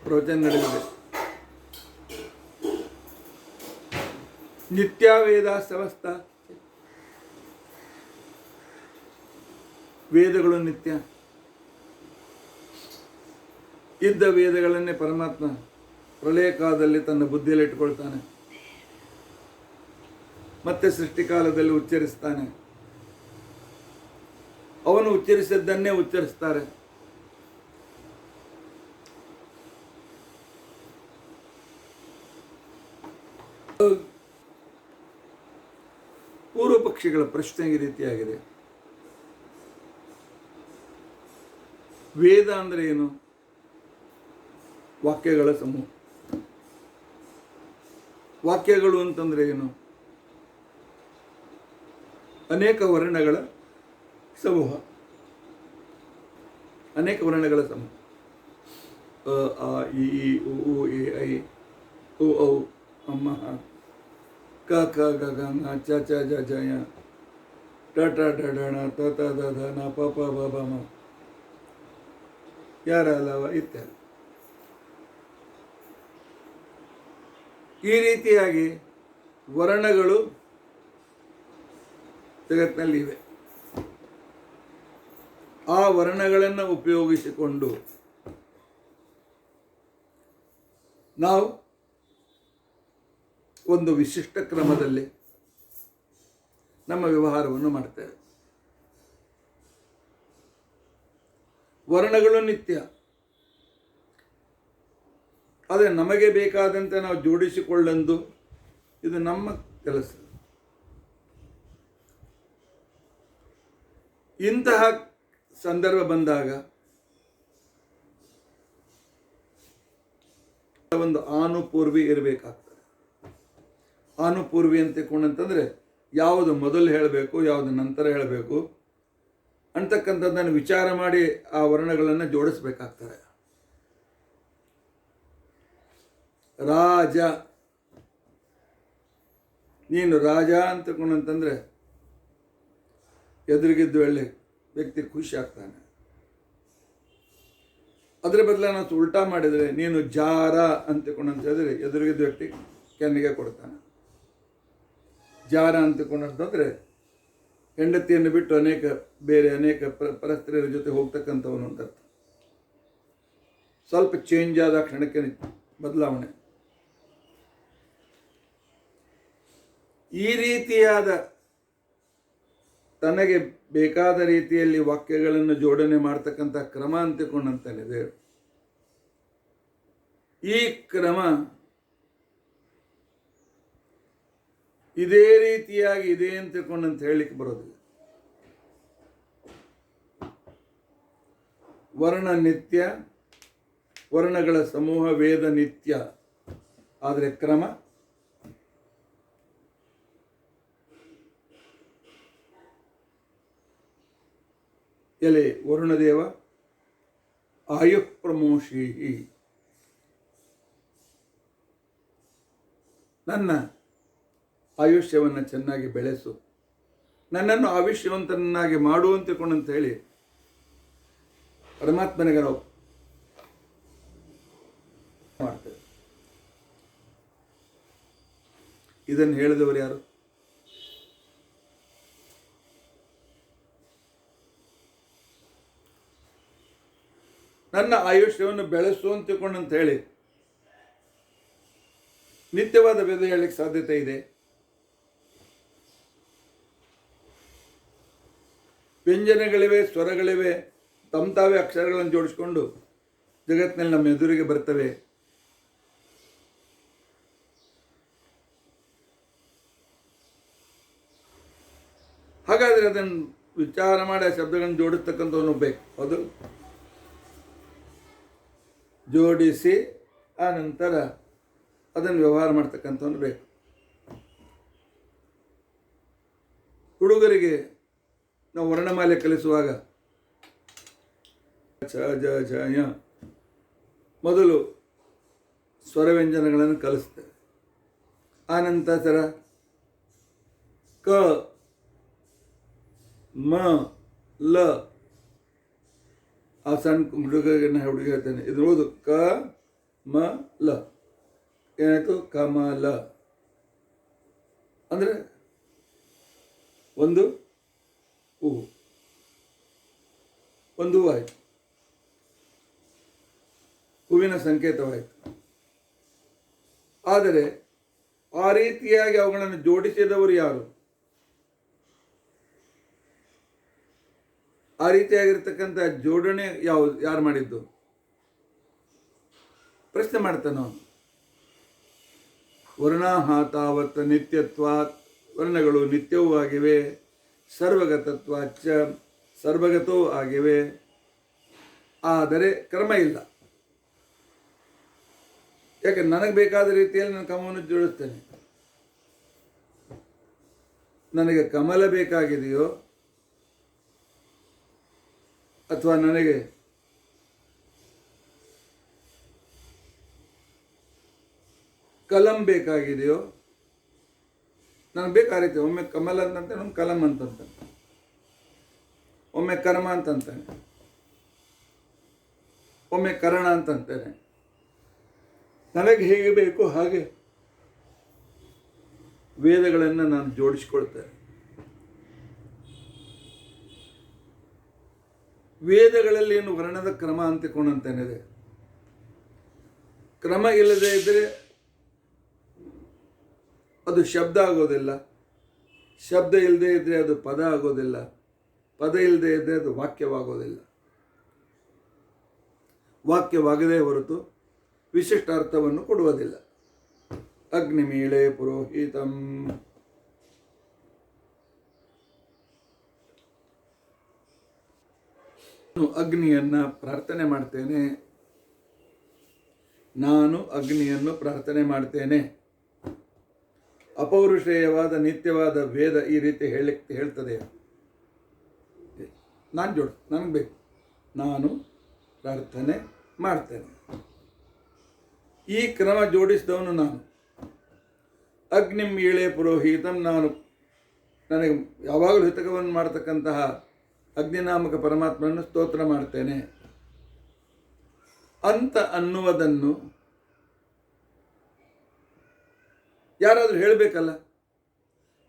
ಪ್ರವಚನ ನಡೆದಿದೆ. ನಿತ್ಯ ವೇದ ಸಮಸ್ತ, ವೇದಗಳು ನಿತ್ಯ. ಇದ್ದ ವೇದಗಳನ್ನೇ ಪರಮಾತ್ಮ ಪ್ರಳಯ ಕಾಲದಲ್ಲಿ ತನ್ನ ಬುದ್ಧಿಯಲ್ಲಿ ಇಟ್ಕೊಳ್ತಾನೆ, ಮತ್ತೆ ಸೃಷ್ಟಿಕಾಲದಲ್ಲಿ ಉಚ್ಚರಿಸ್ತಾನೆ. ಅವನು ಉಚ್ಚರಿಸಿದ್ದನ್ನೇ ಉಚ್ಚರಿಸ್ತಾರೆ. ಪೂರ್ವ ಪಕ್ಷಿಗಳ ಪ್ರಶ್ನೆ ಈ ರೀತಿಯಾಗಿದೆ. ವೇದ ಅಂದರೆ ಏನು? ವಾಕ್ಯಗಳ ಸಮೂಹ. ವಾಕ್ಯಗಳು ಅಂತಂದ್ರೆ ಏನು? ಅನೇಕ ವರ್ಣಗಳ ಸಮೂಹ. ಅನೇಕ ವರ್ಣಗಳ ಸಮೂಹ. ಅ, ಆ, ಇ, ಉ, ಎ, ಐ, ಉ, ಔ, ಅಮ್ಮ, ಕ, ಕ, ಗ, ಗ, ಂಗ, ಚ, ಚ, ಜ, ಜ, ಯ, ಟ, ಟ, ಡ, ಡ, ಣ, ತ, ತ, ದ, ಧ, ನ, ಪ, ಪ, ಬ, ಬ, ಮ, ಯಾರ ಅಲವ ಇತ್ಯಾದಿ. ಈ ರೀತಿಯಾಗಿ ವರ್ಣಗಳು ಜಗತ್ತಿನಲ್ಲಿ ಇವೆ. ಆ ವರ್ಣಗಳನ್ನು ಉಪಯೋಗಿಸಿಕೊಂಡು ನಾವು ಒಂದು ವಿಶಿಷ್ಟ ಕ್ರಮದಲ್ಲಿ ನಮ್ಮ ವ್ಯವಹಾರವನ್ನು ಮಾಡ್ತೇವೆ. ವರ್ಣಗಳು ನಿತ್ಯ, ಆದರೆ ನಮಗೆ ಬೇಕಾದಂತೆ ನಾವು ಜೋಡಿಸಿಕೊಳ್ಳಂದು ಇದು ನಮ್ಮ ಕೆಲಸ. ಇಂತಹ ಸಂದರ್ಭ ಬಂದಾಗ ಒಂದು ಆನುಪೂರ್ವಿ ಇರಬೇಕಾಗ್ತದೆ. ಆನುಪೂರ್ವಿ ಅಂತಂದ್ರೆ ಯಾವುದು ಮೊದಲು ಹೇಳಬೇಕು, ಯಾವುದು ನಂತರ ಹೇಳಬೇಕು ಅಂತಕ್ಕಂಥದ್ದನ್ನು ವಿಚಾರ ಮಾಡಿ ಆ ವರ್ಣಗಳನ್ನು ಜೋಡಿಸ್ಬೇಕಾಗ್ತದೆ. ರಾಜ, ನೀನು ರಾಜ ಅಂತಕೊಂಡಂತಂದ್ರೆ ಎದುರಿಗಿದ್ದು ಒಳ್ಳೆ ವ್ಯಕ್ತಿ ಖುಷಿ ಆಗ್ತಾನೆ. ಅದರ ಬದಲ ನಾವು ಉಲ್ಟಾ ಮಾಡಿದರೆ ನೀನು ಜಾರ ಅಂತಕೊಂಡಂತ ಹೇಳಿದ್ರೆ ಎದುರಿಗಿದ್ದ ವ್ಯಕ್ತಿ ಕೆನ್ನಿಗೆ ಕೊಡ್ತಾನೆ. ಜಾರ ಅಂತಕೊಂಡಂತಂದ್ರೆ ಹೆಂಡತಿಯನ್ನು ಬಿಟ್ಟು ಅನೇಕ ಪರಸ್ತ್ರೀಯರ ಜೊತೆ ಹೋಗ್ತಕ್ಕಂಥವನು ಅಂತ ಅರ್ಥ. ಸ್ವಲ್ಪ ಚೇಂಜ್ ಆದ ಕ್ಷಣಕ್ಕೆ ಬದಲಾವಣೆ. ಈ ರೀತಿಯಾದ ತನಗೆ ಬೇಕಾದ ರೀತಿಯಲ್ಲಿ ವಾಕ್ಯಗಳನ್ನು ಜೋಡಣೆ ಮಾಡ್ತಕ್ಕಂಥ ಕ್ರಮ ಅಂತಕೊಂಡಂತನಿದೆ. ಈ ಕ್ರಮ ಇದೇ ರೀತಿಯಾಗಿ ಇದೆ ಅಂತಕೊಂಡಂತ ಹೇಳಲಿಕ್ಕೆ ಬರೋದಿಲ್ಲ. ವರ್ಣ ನಿತ್ಯ, ವರ್ಣಗಳ ಸಮೂಹ ವೇದ ನಿತ್ಯ, ಆದರೆ ಕ್ರಮ ಎಲೆ ವರುಣದೇವ ಆಯು ಪ್ರಮೋಷಿ, ನನ್ನ ಆಯುಷ್ಯವನ್ನು ಚೆನ್ನಾಗಿ ಬೆಳೆಸು, ನನ್ನನ್ನು ಆಯುಷ್ಯವಂತನನ್ನಾಗಿ ಮಾಡುವಂತಕೊಂಡಂತ ಹೇಳಿ ಪರಮಾತ್ಮನಿಗೆ ನಾವು ಮಾಡ್ತೇವೆ. ಇದನ್ನು ಹೇಳಿದವರು ಯಾರು? ನನ್ನ ಆಯುಷ್ಯವನ್ನು ಬೆಳೆಸು ಅಂತಕೊಂಡಂತ ಹೇಳಿ ನಿತ್ಯವಾದ ವೇದ ಹೇಳಲಿಕ್ಕೆ ಸಾಧ್ಯತೆ ಇದೆ. ವ್ಯಂಜನಗಳಿವೆ, ಸ್ವರಗಳಿವೆ, ತಾವೇ ಅಕ್ಷರಗಳನ್ನು ಜೋಡಿಸ್ಕೊಂಡು ಜಗತ್ತಿನಲ್ಲಿ ನಮ್ಮ ಎದುರಿಗೆ ಬರ್ತವೆ. ಹಾಗಾದರೆ ಅದನ್ನು ವಿಚಾರ ಮಾಡಿ ಆ ಶಬ್ದಗಳನ್ನು ಜೋಡಿಸ್ತಕ್ಕಂಥವನು ಬೇಕು. ಅದು ಜೋಡಿಸಿ ಆ ನಂತರ ಅದನ್ನು ವ್ಯವಹಾರ ಮಾಡ್ತಕ್ಕಂಥವನು ಬೇಕು. ಹುಡುಗರಿಗೆ ನಾವು ವರ್ಣಮಾಲೆ ಕಲಿಸುವಾಗ ಛ, ಜ, ಝ, ಯ ಮೊದಲು ಸ್ವರವ್ಯಂಜನಗಳನ್ನು ಕಲಿಸ್ತೇವೆ. ಆನಂತರ ಕ, ಮ, ಲ, ಆ ಸಣ್ಣ ಹುಡುಗ ಹೇಳ್ತಾನೆ, ಇದು ಓದು ಕ ಮ ಲ. ಏನಾಯ್ತು? ಕಮಲ ಅಂದರೆ ಒಂದು ಹೂವು, ಒಂದು ಹೂವು ಆಯಿತು, ಹೂವಿನ ಸಂಕೇತವಾಯಿತು. ಆದರೆ ಆ ರೀತಿಯಾಗಿ ಅವುಗಳನ್ನು ಜೋಡಿಸಿದವರು ಯಾರು? ಆ ರೀತಿಯಾಗಿರ್ತಕ್ಕಂಥ ಜೋಡಣೆ ಯಾರು ಮಾಡಿದ್ದು? ಪ್ರಶ್ನೆ ಮಾಡ್ತಾನೆ ಅವನು. ವರ್ಣಾಹ ತಾವತ್ ನಿತ್ಯತ್ವಾತ್, ವರ್ಣಗಳು ನಿತ್ಯವೂ ಆಗಿವೆ, ಸರ್ವಗತತ್ವಾಚ್ಚ, ಸರ್ವಗತವೂ ಆಗಿವೆ, ಆದರೆ ಕ್ರಮ ಇಲ್ಲ. ಯಾಕೆ? ನನಗೆ ಬೇಕಾದ ರೀತಿಯಲ್ಲಿ ನಾನು ಕಮಲವನ್ನು ಜೋಡಿಸ್ತೇನೆ. ನನಗೆ ಕಮಲ ಬೇಕಾಗಿದೆಯೋ ಅಥವಾ ನನಗೆ ಕಲಂ ಬೇಕಾಗಿದೆಯೋ? ನನಗೆ ಬೇಕಾದ ರೀತಿ. ಒಮ್ಮೆ ಕಮಲ ಅಂತಂತೆ, ಒಮ್ಮೆ ಕಲಂ ಅಂತಂತಾನೆ, ಒಮ್ಮೆ ಕರ್ಮ ಅಂತಂತಾನೆ, ಒಮ್ಮೆ ಕರಣ ಅಂತಂತಾನೆ. ನನಗೆ ಹೇಗೆ ಬೇಕು ಹಾಗೆ ವೇದಗಳನ್ನು ನಾನು ಜೋಡಿಸ್ಕೊಳ್ತೇನೆ. ವೇದಗಳಲ್ಲಿ ಏನು ವರ್ಣದ ಕ್ರಮ ಅಂತಿಕೊಂಡಂತೇನಿದೆ. ಕ್ರಮ ಇಲ್ಲದೆ ಇದ್ದರೆ ಅದು ಶಬ್ದ ಆಗೋದಿಲ್ಲ, ಶಬ್ದ ಇಲ್ಲದೆ ಇದ್ದರೆ ಅದು ಪದ ಆಗೋದಿಲ್ಲ, ಪದ ಇಲ್ಲದೆ ಇದ್ದರೆ ಅದು ವಾಕ್ಯವಾಗೋದಿಲ್ಲ. ವಾಕ್ಯವಾಗದೇ ಹೊರತು ವಿಶಿಷ್ಟ ಅರ್ಥವನ್ನು ಕೊಡುವುದಿಲ್ಲ. ಅಗ್ನಿಮೀಳೆ ಪುರೋಹಿತಂ. ನಾನು ಅಗ್ನಿಯನ್ನು ಪ್ರಾರ್ಥನೆ ಮಾಡ್ತೇನೆ, ನಾನು ಅಗ್ನಿಯನ್ನು ಪ್ರಾರ್ಥನೆ ಮಾಡ್ತೇನೆ. ಅಪೌರುಷೇಯವಾದ ನಿತ್ಯವಾದ ವೇದ ಈ ರೀತಿ ಹೇಳ್ತದೆ. ನನಗೆ ಬೇಕು, ನಾನು ಪ್ರಾರ್ಥನೆ ಮಾಡ್ತೇನೆ. ಈ ಕ್ರಮ ಜೋಡಿಸಿದವನು ನಾನು. ಅಗ್ನಿಂ ಈಳೆ ಪುರೋಹಿತಂ, ನನಗೆ ಯಾವಾಗಲೂ ಹಿತಕವನ್ನು ಮಾಡ್ತಕ್ಕಂತಹ ಅಗ್ನಿನಾಮಕ ಪರಮಾತ್ಮನನ್ನು ಸ್ತೋತ್ರ ಮಾಡ್ತೇನೆ ಅಂತ ಅನ್ನುವುದನ್ನು ಯಾರಾದರೂ ಹೇಳಬೇಕಲ್ಲ.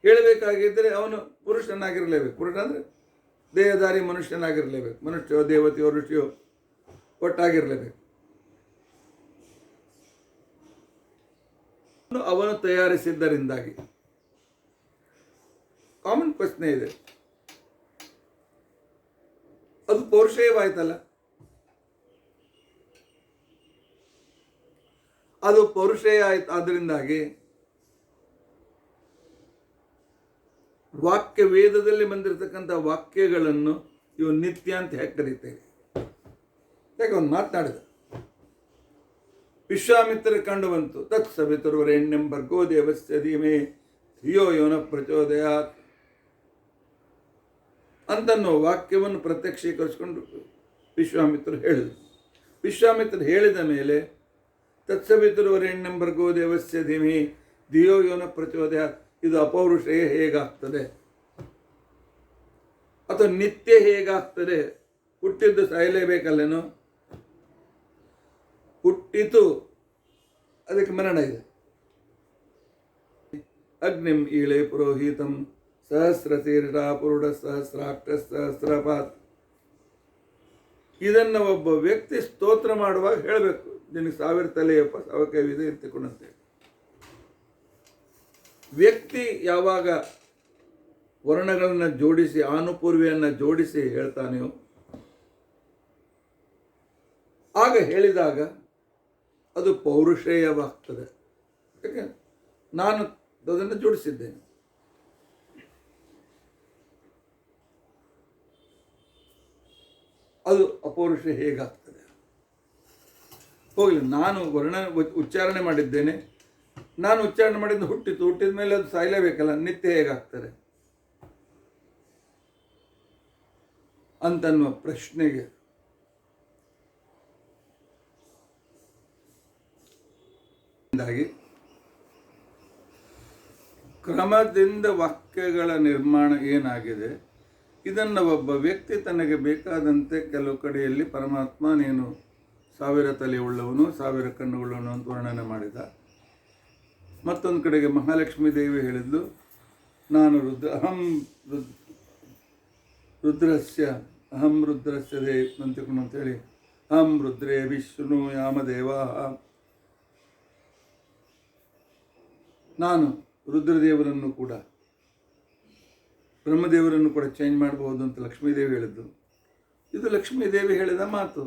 ಹೇಳಬೇಕಾಗಿದ್ದರೆ ಅವನು ಪುರುಷನಾಗಿರಲೇಬೇಕು. ಪುರುಷ ಅಂದರೆ ದೇಹಧಾರಿ ಮನುಷ್ಯನಾಗಿರಲೇಬೇಕು. ಮನುಷ್ಯೋ ದೇವತೆಯೋ ಋಷಿಯೋ ಒಟ್ಟಾಗಿರಲೇಬೇಕು. ಅವನು ತಯಾರಿಸಿದ್ದರಿಂದಾಗಿ ಕಾಮನ್ ಪ್ರಶ್ನೆ ಇದೆ, ಅದು ಪೌರುಷೇಯವಾಯ್ತಲ್ಲ. ಅದು ಪೌರುಷೇಯ ಆಯ್ತು. ಆದ್ದರಿಂದಾಗಿ ವಾಕ್ಯ ವೇದದಲ್ಲಿ ಬಂದಿರತಕ್ಕಂಥ ವಾಕ್ಯಗಳನ್ನು ಇವು ನಿತ್ಯ ಅಂತ ಹೇಗೆ ಕರೀತೇವೆ? ಯಾಕೆ ಅವನು ಮಾತನಾಡಿದ. ವಿಶ್ವಾಮಿತ್ರ ಕಂಡು ಬಂತು. ತತ್ ಸವಿತುರ್ವರೆಣ್ಯಂ ಭರ್ಗೋ ದೇವಸ್ಯ ಧೀಮಹಿ ಧಿಯೋ ಯೋ ನಃ ಪ್ರಚೋದಯಾತ್ ಅಂತನ್ನೋ ವಾಕ್ಯವನ್ನು ಪ್ರತ್ಯಕ್ಷೀಕರಿಸಿಕೊಂಡು ವಿಶ್ವಾಮಿತ್ರರು ಹೇಳಿದರು. ವಿಶ್ವಾಮಿತ್ರರು ಹೇಳಿದ ಮೇಲೆ ತತ್ಸವಿತುರ್ವರೆಣ್ಯಂ ಭರ್ಗೋ ದೇವಸ್ಯ ಧೀಮಹಿ ಧಿಯೋ ಯೋ ನಃ ಪ್ರಚೋದಯಾತ್, ಇದು ಅಪೌರುಷೇಯ ಹೇಗಾಗ್ತದೆ ಅಥವಾ ನಿತ್ಯ ಹೇಗಾಗ್ತದೆ? ಹುಟ್ಟಿದ್ದು ಸಾಯಲೇಬೇಕಲ್ಲೇನೋ? ಹುಟ್ಟಿತು, ಅದಕ್ಕೆ ಮರಣ ಇದೆ. ಅಗ್ನಿಂ ಈಳೆ ಪುರೋಹಿತಂ ಸಹಸ್ರತೀರ್ಷ ಪುರುಡ ಸಹಸ್ರಾಕ್ಷ ಸಹಸ್ರಪಾತ್. ಇದನ್ನು ಒಬ್ಬ ವ್ಯಕ್ತಿ ಸ್ತೋತ್ರ ಮಾಡುವಾಗ ಹೇಳಬೇಕು, ನಿನಗೆ 1000 ತಲೆಯಪ್ಪ, ಸಾವಕವಿದೆ ಅಂತಕೊಂಡಂತೆ. ವ್ಯಕ್ತಿ ಯಾವಾಗ ವರ್ಣಗಳನ್ನು ಜೋಡಿಸಿ ಆನುಪೂರ್ವಿಯನ್ನು ಜೋಡಿಸಿ ಹೇಳ್ತಾನೆಯೋ ಆಗ ಹೇಳಿದಾಗ ಅದು ಪೌರುಷೇಯವಾಗ್ತದೆ. ಯಾಕೆ? ನಾನು ಅದನ್ನು ಜೋಡಿಸಿದ್ದೇನೆ. ಅದು ಅಪೌರುಷೇಯ ಹೇಗಾಗ್ತದೆ? ಹೋಗಲಿ, ನಾನು ವರ್ಣ ಉಚ್ಚಾರಣೆ ಮಾಡಿದ್ದೇನೆ, ನಾನು ಉಚ್ಚಾರಣೆ ಮಾಡಿದ್ದು ಹುಟ್ಟಿದ ಮೇಲೆ ಅದು ಸಾಯಲೇಬೇಕಲ್ಲ, ನಿತ್ಯ ಹೇಗಾಗ್ತದೆ ಅಂತನ್ನುವ ಪ್ರಶ್ನೆಗೆ ಕ್ರಮದಿಂದ ವಾಕ್ಯಗಳ ನಿರ್ಮಾಣ ಏನಾಗಿದೆ, ಇದನ್ನು ಒಬ್ಬ ವ್ಯಕ್ತಿ ತನಗೆ ಬೇಕಾದಂತೆ ಕೆಲವು ಕಡೆಯಲ್ಲಿ ಪರಮಾತ್ಮ ನೀನು 1000 ತಲೆ ಉಳ್ಳವನು 1000 ಕಣ್ಣುಳ್ಳವನು ಅಂತ ವರ್ಣನೆ ಮಾಡಿದ. ಮತ್ತೊಂದು ಕಡೆಗೆ ಮಹಾಲಕ್ಷ್ಮೀ ದೇವಿ ಹೇಳಿದ್ಲು, ನಾನು ಅಹಂ ರುದ್ರಸ್ಯ ದೇ ಅಂತಿಕೊಂಡು ಅಂತೇಳಿ ಅಹಂ ರುದ್ರೇ ವಿಷ್ಣು ಯಾಮದೇವ, ನಾನು ರುದ್ರದೇವರನ್ನು ಕೂಡ ಬ್ರಹ್ಮದೇವರನ್ನು ಕೂಡ ಚೇಂಜ್ ಮಾಡಬಹುದು ಅಂತ ಲಕ್ಷ್ಮೀದೇವಿ ಹೇಳಿದ್ದು. ಇದು ಲಕ್ಷ್ಮೀದೇವಿ ಹೇಳಿದ ಮಾತು.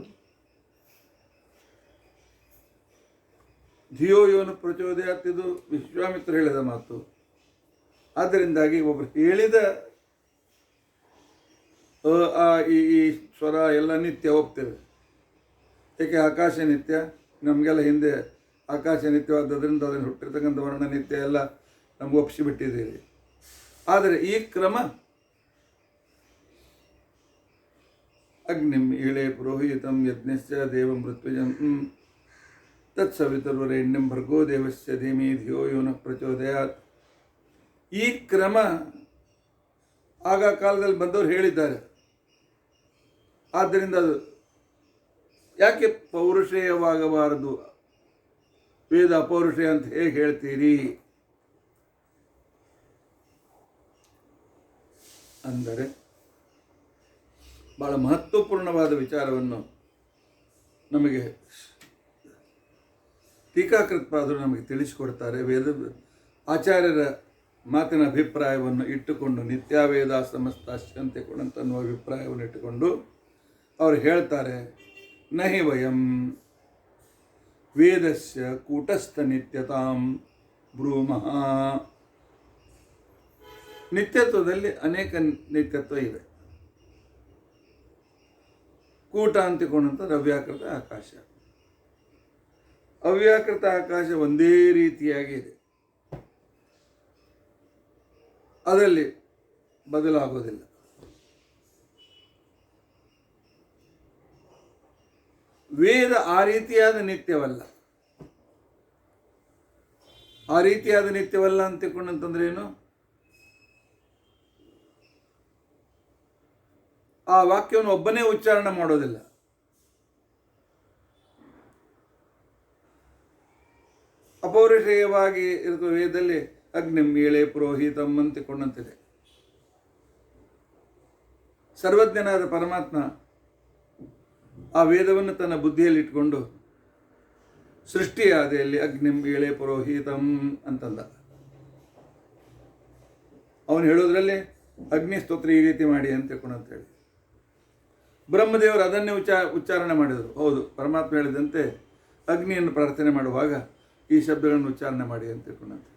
ಧಿಯೋ ಯೋನ ಪ್ರಚೋದಯಾತ್, ಇದು ವಿಶ್ವಾಮಿತ್ರ ಹೇಳಿದ ಮಾತು. ಆದ್ದರಿಂದಾಗಿ ಒಬ್ಬರು ಹೇಳಿದ ಈ ಸ್ವರ ಎಲ್ಲ ನಿತ್ಯ ಹೋಗ್ತೇವೆ. ಏಕೆ ಆಕಾಶ ನಿತ್ಯ, ನಮಗೆಲ್ಲ ಹಿಂದೆ ಆಕಾಶ ನಿತ್ಯವಾದ್ದರಿಂದ ಅದನ್ನು ಹುಟ್ಟಿರ್ತಕ್ಕಂಥ ವರ್ಣ ನಿತ್ಯ ಎಲ್ಲ ನಮ್ಗೆ ಒಪ್ಪಿಸಿಬಿಟ್ಟಿದ್ದೀರಿ. ಆದರೆ ಈ ಕ್ರಮ ಅಗ್ನಿಂ ಈಳೆ ಪುರೋಹಿತಂ ಯಜ್ಞಸ್ಯ ದೇವ ಮೃತ್ಯುಜಂ ತತ್ಸವಿತರ್ವರೆಣ್ಯಂ ಭರ್ಗೋ ದೇವಸ್ಯ ಧೀಮಿ ಧಿಯೋ ಯೋನ ಪ್ರಚೋದಯಾತ್. ಈ ಕ್ರಮ ಆಗ ಕಾಲದಲ್ಲಿ ಬಂದವರು ಹೇಳಿದ್ದಾರೆ. ಆದ್ದರಿಂದ ಅದು ಯಾಕೆ ಪೌರುಷೇಯವಾಗಬಾರದು, ವೇದ ಅಪೌರುಷೇಯ ಅಂತ ಹೇಗೆ ಹೇಳ್ತೀರಿ ಅಂದರೆ ಬಹಳ ಮಹತ್ವಪೂರ್ಣವಾದ ವಿಚಾರವನ್ನು ನಮಗೆ ಟೀಕಾಕೃತ್ಪಾದರು ನಮಗೆ ತಿಳಿಸಿಕೊಡ್ತಾರೆ. ವೇದ ಆಚಾರ್ಯರ ಮಾತಿನ ಅಭಿಪ್ರಾಯವನ್ನು ಇಟ್ಟುಕೊಂಡು ನಿತ್ಯಾವೇದ ಸಮಸ್ತಾಶ್ಯಂತೆ ಕೊಡಂತನ್ನುವ ಅಭಿಪ್ರಾಯವನ್ನು ಇಟ್ಟುಕೊಂಡು ಅವರು ಹೇಳ್ತಾರೆ, ನಹಿ ವಯಂ ವೇದಸ್ಯ ಕೂಟಸ್ಥ ನಿತ್ಯತಾಂ ಬ್ರೂಮಃ. ನಿತ್ಯತ್ವದಲ್ಲಿ ಅನೇಕ ನಿತ್ಯತ್ವ ಇದೆ. ಕೂಟ ಅಂತಿಕೊಂಡಂಥದ್ದು ಅವ್ಯಾಕೃತ ಆಕಾಶ. ಅವ್ಯಾಕೃತ ಆಕಾಶ ಒಂದೇ ರೀತಿಯಾಗಿದೆ, ಅದರಲ್ಲಿ ಬದಲಾಗೋದಿಲ್ಲ. ವೇದ ಆ ರೀತಿಯಾದ ನಿತ್ಯವಲ್ಲ. ಆ ರೀತಿಯಾದ ನಿತ್ಯವಲ್ಲ ಅಂತ ತಿಳ್ಕೊಂಡಂತಂದ್ರೆ ಏನು? ಆ ವಾಕ್ಯವನ್ನು ಒಬ್ಬನೇ ಉಚ್ಚಾರಣೆ ಮಾಡೋದಿಲ್ಲ. ಅಪೌರುಷೇಯವಾಗಿ ಇರುವ ವೇದದಲ್ಲಿ ಅಗ್ನಿಂ ಈಳೆ ಪುರೋಹಿತಂ ಅಂತಿಕೊಂಡಂತಿದೆ. ಸರ್ವಜ್ಞನಾದ ಪರಮಾತ್ಮ ಆ ವೇದವನ್ನು ತನ್ನ ಬುದ್ಧಿಯಲ್ಲಿ ಇಟ್ಕೊಂಡು ಸೃಷ್ಟಿಯಾದೆಯಲ್ಲಿ ಅಗ್ನಿಂ ಈಳೆ ಪುರೋಹಿತಂ ಅಂತಂದ. ಅವನು ಹೇಳೋದ್ರಲ್ಲಿ ಅಗ್ನಿ ಸ್ತೋತ್ರ ಈ ರೀತಿ ಮಾಡಿ ಅಂತ ಹೇಳಿ ಬ್ರಹ್ಮದೇವರು ಅದನ್ನೇ ಉಚ್ಚಾರಣೆ ಮಾಡಿದರು. ಹೌದು, ಪರಮಾತ್ಮ ಹೇಳಿದಂತೆ ಅಗ್ನಿಯನ್ನು ಪ್ರಾರ್ಥನೆ ಮಾಡುವಾಗ ಈ ಶಬ್ದಗಳನ್ನು ಉಚ್ಚಾರಣೆ ಮಾಡಿ ಅಂತ ತಿಳ್ಕೊಂಡಂತೆ.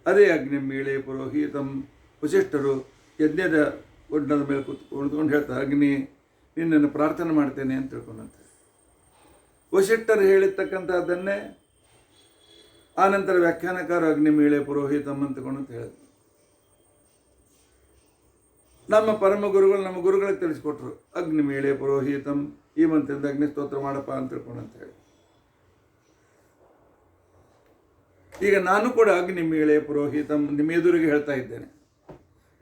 ಅದೇ ಅಗ್ನಿಂ ಈಳೆ ಪುರೋಹಿತಂ. ವಸಿಷ್ಠರು ಯಜ್ಞದ ಒಡ್ಡದ ಮೇಲೆ ಕುತ್ಕೊಂಡು ಹೇಳ್ತಾರೆ, ಅಗ್ನಿ ನಿನ್ನನ್ನು ಪ್ರಾರ್ಥನೆ ಮಾಡ್ತೇನೆ ಅಂತ ತಿಳ್ಕೊಂಡಂತೆ. ವಸಿಷ್ಠರು ಹೇಳಿರ್ತಕ್ಕಂಥದ್ದನ್ನೇ ಆನಂತರ ವ್ಯಾಖ್ಯಾನಕಾರ ಅಗ್ನಿಂ ಈಳೆ ಪುರೋಹಿತಂ ಅಂತಕೊಂಡಂತ ಹೇಳಿದ್ರು. ನಮ್ಮ ಪರಮ ಗುರುಗಳು ನಮ್ಮ ಗುರುಗಳಿಗೆ ತಿಳಿಸ್ಕೊಟ್ರು, ಅಗ್ನಿಂ ಈಳೆ ಪುರೋಹಿತಂ, ಈ ಮಂತ್ರದಿಂದ ಅಗ್ನಿ ಸ್ತೋತ್ರ ಮಾಡಪ್ಪ ಅಂತ ತಿಳ್ಕೊಂಡಂತ ಹೇಳಿ. ಈಗ ನಾನು ಕೂಡ ಅಗ್ನಿಂ ಈಳೆ ಪುರೋಹಿತಂ ನಿಮ್ಮ ಎದುರಿಗೆ ಹೇಳ್ತಾ ಇದ್ದೇನೆ,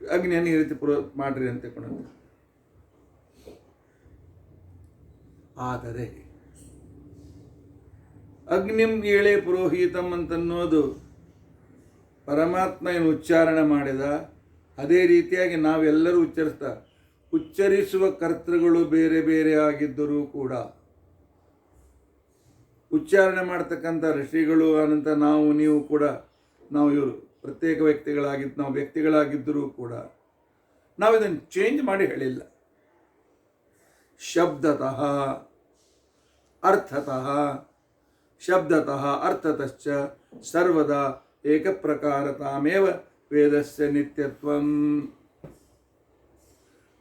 ಅಗ್ನಿಯನ್ನು ಈ ರೀತಿ ಮಾಡ್ರಿ ಅಂತ ತಿಳ್ಕೊಂಡಂತೆ. ಆದರೆ ಅಗ್ನಿಂ ಈಳೆ ಪುರೋಹಿತಂ ಅಂತನ್ನೋದು ಪರಮಾತ್ಮ ಏನು ಉಚ್ಚಾರಣೆ ಮಾಡಿದ ಅದೇ ರೀತಿಯಾಗಿ ನಾವೆಲ್ಲರೂ ಉಚ್ಚರಿಸುವ ಕರ್ತೃಗಳು ಬೇರೆ ಬೇರೆ ಆಗಿದ್ದರೂ ಕೂಡ ಉಚ್ಚಾರಣೆ ಮಾಡ್ತಕ್ಕಂಥ ಋಷಿಗಳು ಅನಂತರ ನಾವು ನೀವು ಕೂಡ ನಾವು ಇವರು ಪ್ರತ್ಯೇಕ ವ್ಯಕ್ತಿಗಳಾಗಿದ್ದರೂ ಕೂಡ ನಾವು ಇದನ್ನು ಚೇಂಜ್ ಮಾಡಿ ಹೇಳಿಲ್ಲ. ಶಬ್ದತಃ ಅರ್ಥತಃ ಶಬ್ದತಃ ಅರ್ಥತಶ್ಚ ಸರ್ವದಾ ಏಕಪ್ರಕಾರತಾಮೇವ ವೇದಸ್ಯ ನಿತ್ಯತ್ವಂ.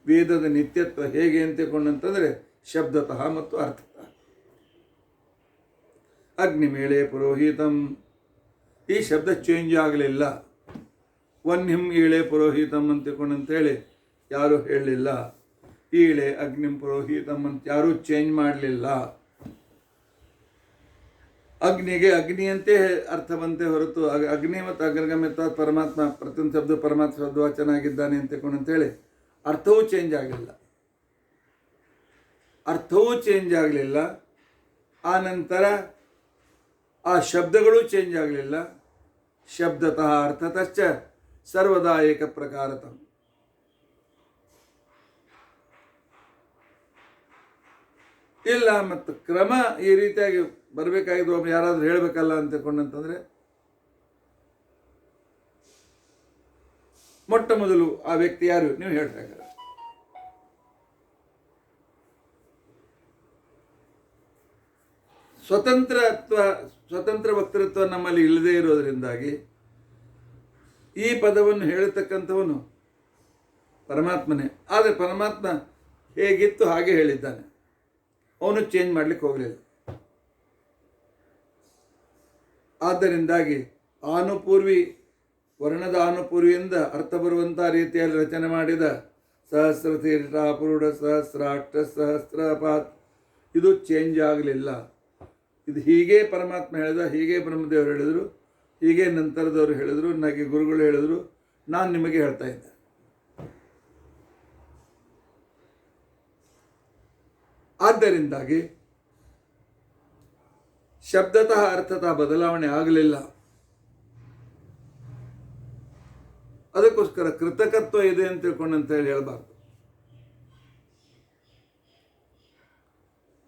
ವೇದದ ನಿತ್ಯತ್ವ ಹೇಗೆ ಅಂತಕೊಂಡಂತಂದರೆ ಶಬ್ದತಃ ಮತ್ತು ಅರ್ಥತಃ. ಅಗ್ನಿಮೇಳೆ ಪುರೋಹಿತಂ, ಈ ಶಬ್ದ ಚೇಂಜ್ ಆಗಲಿಲ್ಲ. ವನ್ಹಿಂ ಈಳೆ ಪುರೋಹಿತಂ ಅಂತಕೊಂಡಂತೇಳಿ ಯಾರೂ ಹೇಳಲಿಲ್ಲ. ಈಳೆ ಅಗ್ನಿಂ ಪುರೋಹಿತಂ ಅಂತ ಯಾರೂ ಚೇಂಜ್ ಮಾಡಲಿಲ್ಲ. ಅಗ್ನಿಗೆ ಅಗ್ನಿಯಂತೆ ಅರ್ಥ ಬಂತೆ ಹೊರತು ಅಗ್ನಿ ಮತ್ತು ಅಗ್ರಗಮ್ಯತ ಪರಮಾತ್ಮ ಪ್ರತಿಯೊಂದು ಶಬ್ದ ಪರಮಾತ್ಮ ಶಬ್ದವಾಚನ ಆಗಿದ್ದಾನೆ ಅಂತಕೊಂಡಂತೇಳಿ ಅರ್ಥವೂ ಚೇಂಜ್ ಆಗಲಿಲ್ಲ. ಅರ್ಥವೂ ಚೇಂಜ್ ಆಗಲಿಲ್ಲ. ಆ ನಂತರ ಆ ಶಬ್ದಗಳೂ ಚೇಂಜ್ ಆಗಲಿಲ್ಲ. ಶಬ್ದತಃ ಅರ್ಥತಶ್ಚ ಸರ್ವದಾ ಏಕ ಪ್ರಕಾರತಂ. ಇಲ್ಲ ಮತ್ತು ಕ್ರಮ ಈ ರೀತಿಯಾಗಿ ಬರಬೇಕಾಗಿದ್ದು ಒಬ್ಬ ಯಾರಾದರೂ ಹೇಳಬೇಕಲ್ಲ ಅಂತಕೊಂಡಂತಂದರೆ ಮೊಟ್ಟ ಮೊದಲು ಆ ವ್ಯಕ್ತಿ ಯಾರು ನೀವು ಹೇಳ್ಬೇಕಾದ್ರೆ ಸ್ವತಂತ್ರ ವಕ್ತೃತ್ವ ನಮ್ಮಲ್ಲಿ ಇಲ್ಲದೇ ಇರೋದರಿಂದಾಗಿ ಈ ಪದವನ್ನು ಹೇಳತಕ್ಕಂಥವನು ಪರಮಾತ್ಮನೇ. ಆದರೆ ಪರಮಾತ್ಮ ಹೇಗಿತ್ತು ಹಾಗೆ ಹೇಳಿದ್ದಾನೆ, ಅವನು ಚೇಂಜ್ ಮಾಡಲಿಕ್ಕೆ ಹೋಗಲಿಲ್ಲ. ಆದ್ದರಿಂದಾಗಿ ಆನುಪೂರ್ವಿ ವರ್ಣದ ಆನುಪೂರ್ವಿಯಿಂದ ಅರ್ಥ ಬರುವಂಥ ರೀತಿಯಲ್ಲಿ ರಚನೆ ಮಾಡಿದ ಸಹಸ್ರ ತೀರ್ಥ ಪುರುಡ ಸಹಸ್ರಾಷ್ಟ ಸಹಸ್ರಪಾತ್ ಇದು ಚೇಂಜ್ ಆಗಲಿಲ್ಲ. ಇದು ಹೀಗೆ ಪರಮಾತ್ಮ ಹೇಳಿದ, ಹೀಗೆ ಬ್ರಹ್ಮದೇವರು ಹೇಳಿದರು, ಹೀಗೆ ನಂತರದವರು ಹೇಳಿದರು, ನನಗೆ ಗುರುಗಳು ಹೇಳಿದರು, ನಾನು ನಿಮಗೆ ಹೇಳ್ತಾ ಇದ್ದೆ. ಆದ್ದರಿಂದಾಗಿ ಶಬ್ದತಃ ಅರ್ಥತಃ ಬದಲಾವಣೆ ಆಗಲಿಲ್ಲ. ಅದಕ್ಕೋಸ್ಕರ ಕೃತಕತ್ವ ಇದೆ ಅಂತ ತಿಳ್ಕೊಂಡಂತ ಹೇಳಬಾರ್ದು.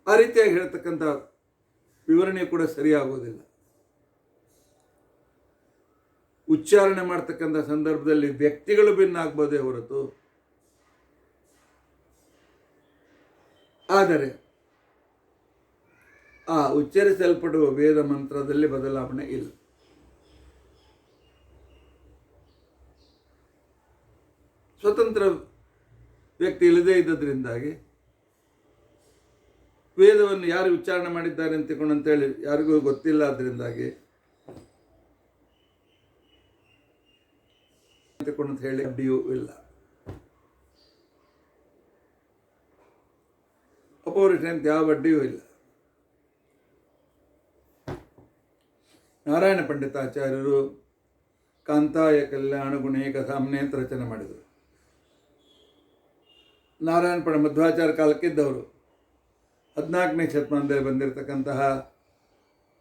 ಆ ರೀತಿಯಾಗಿ ಹೇಳ್ತಕ್ಕಂಥ ವಿವರಣೆ ಕೂಡ ಸರಿಯಾಗೋದಿಲ್ಲ. ಉಚ್ಚಾರಣೆ ಮಾಡ್ತಕ್ಕಂಥ ಸಂದರ್ಭದಲ್ಲಿ ವ್ಯಕ್ತಿಗಳು ಭಿನ್ನ ಆಗ್ಬೋದೇ ಹೊರತು, ಆದರೆ ಆ ಉಚ್ಚರಿಸಲ್ಪಡುವ ವೇದ ಮಂತ್ರದಲ್ಲಿ ಬದಲಾವಣೆ ಇಲ್ಲ. ಸ್ವತಂತ್ರ ವ್ಯಕ್ತಿ ಇಲ್ಲದೇ ಇದ್ದದ್ರಿಂದಾಗಿ ವೇದವನ್ನು ಯಾರು ಉಚ್ಚಾರಣೆ ಮಾಡಿದ್ದಾರೆ ಅಂತೇಳಿ ಯಾರಿಗೂ ಗೊತ್ತಿಲ್ಲ. ಅದರಿಂದಾಗಿ ಅಂತ ಹೇಳಿ ಅಡ್ಡಿಯೂ ಇಲ್ಲ, ಅಪೌರುಷ ಅಂತ ಯಾವ ಅಡ್ಡಿಯೂ ಇಲ್ಲ. ನಾರಾಯಣ ಪಂಡಿತಾಚಾರ್ಯರು ಕಾಂತಾಯ ಕಲ್ಯಾಣ ಗುಣೇ ಕಥಾಮ್ನೆ ಅಂತ ರಚನೆ ಮಾಡಿದರು. ನಾರಾಯಣ ಪಂಡ ಮಧ್ವಾಚಾರ್ಯ ಕಾಲಕ್ಕಿದ್ದವರು. 14ನೇ ಶತಮಾನದಲ್ಲಿ ಬಂದಿರತಕ್ಕಂತಹ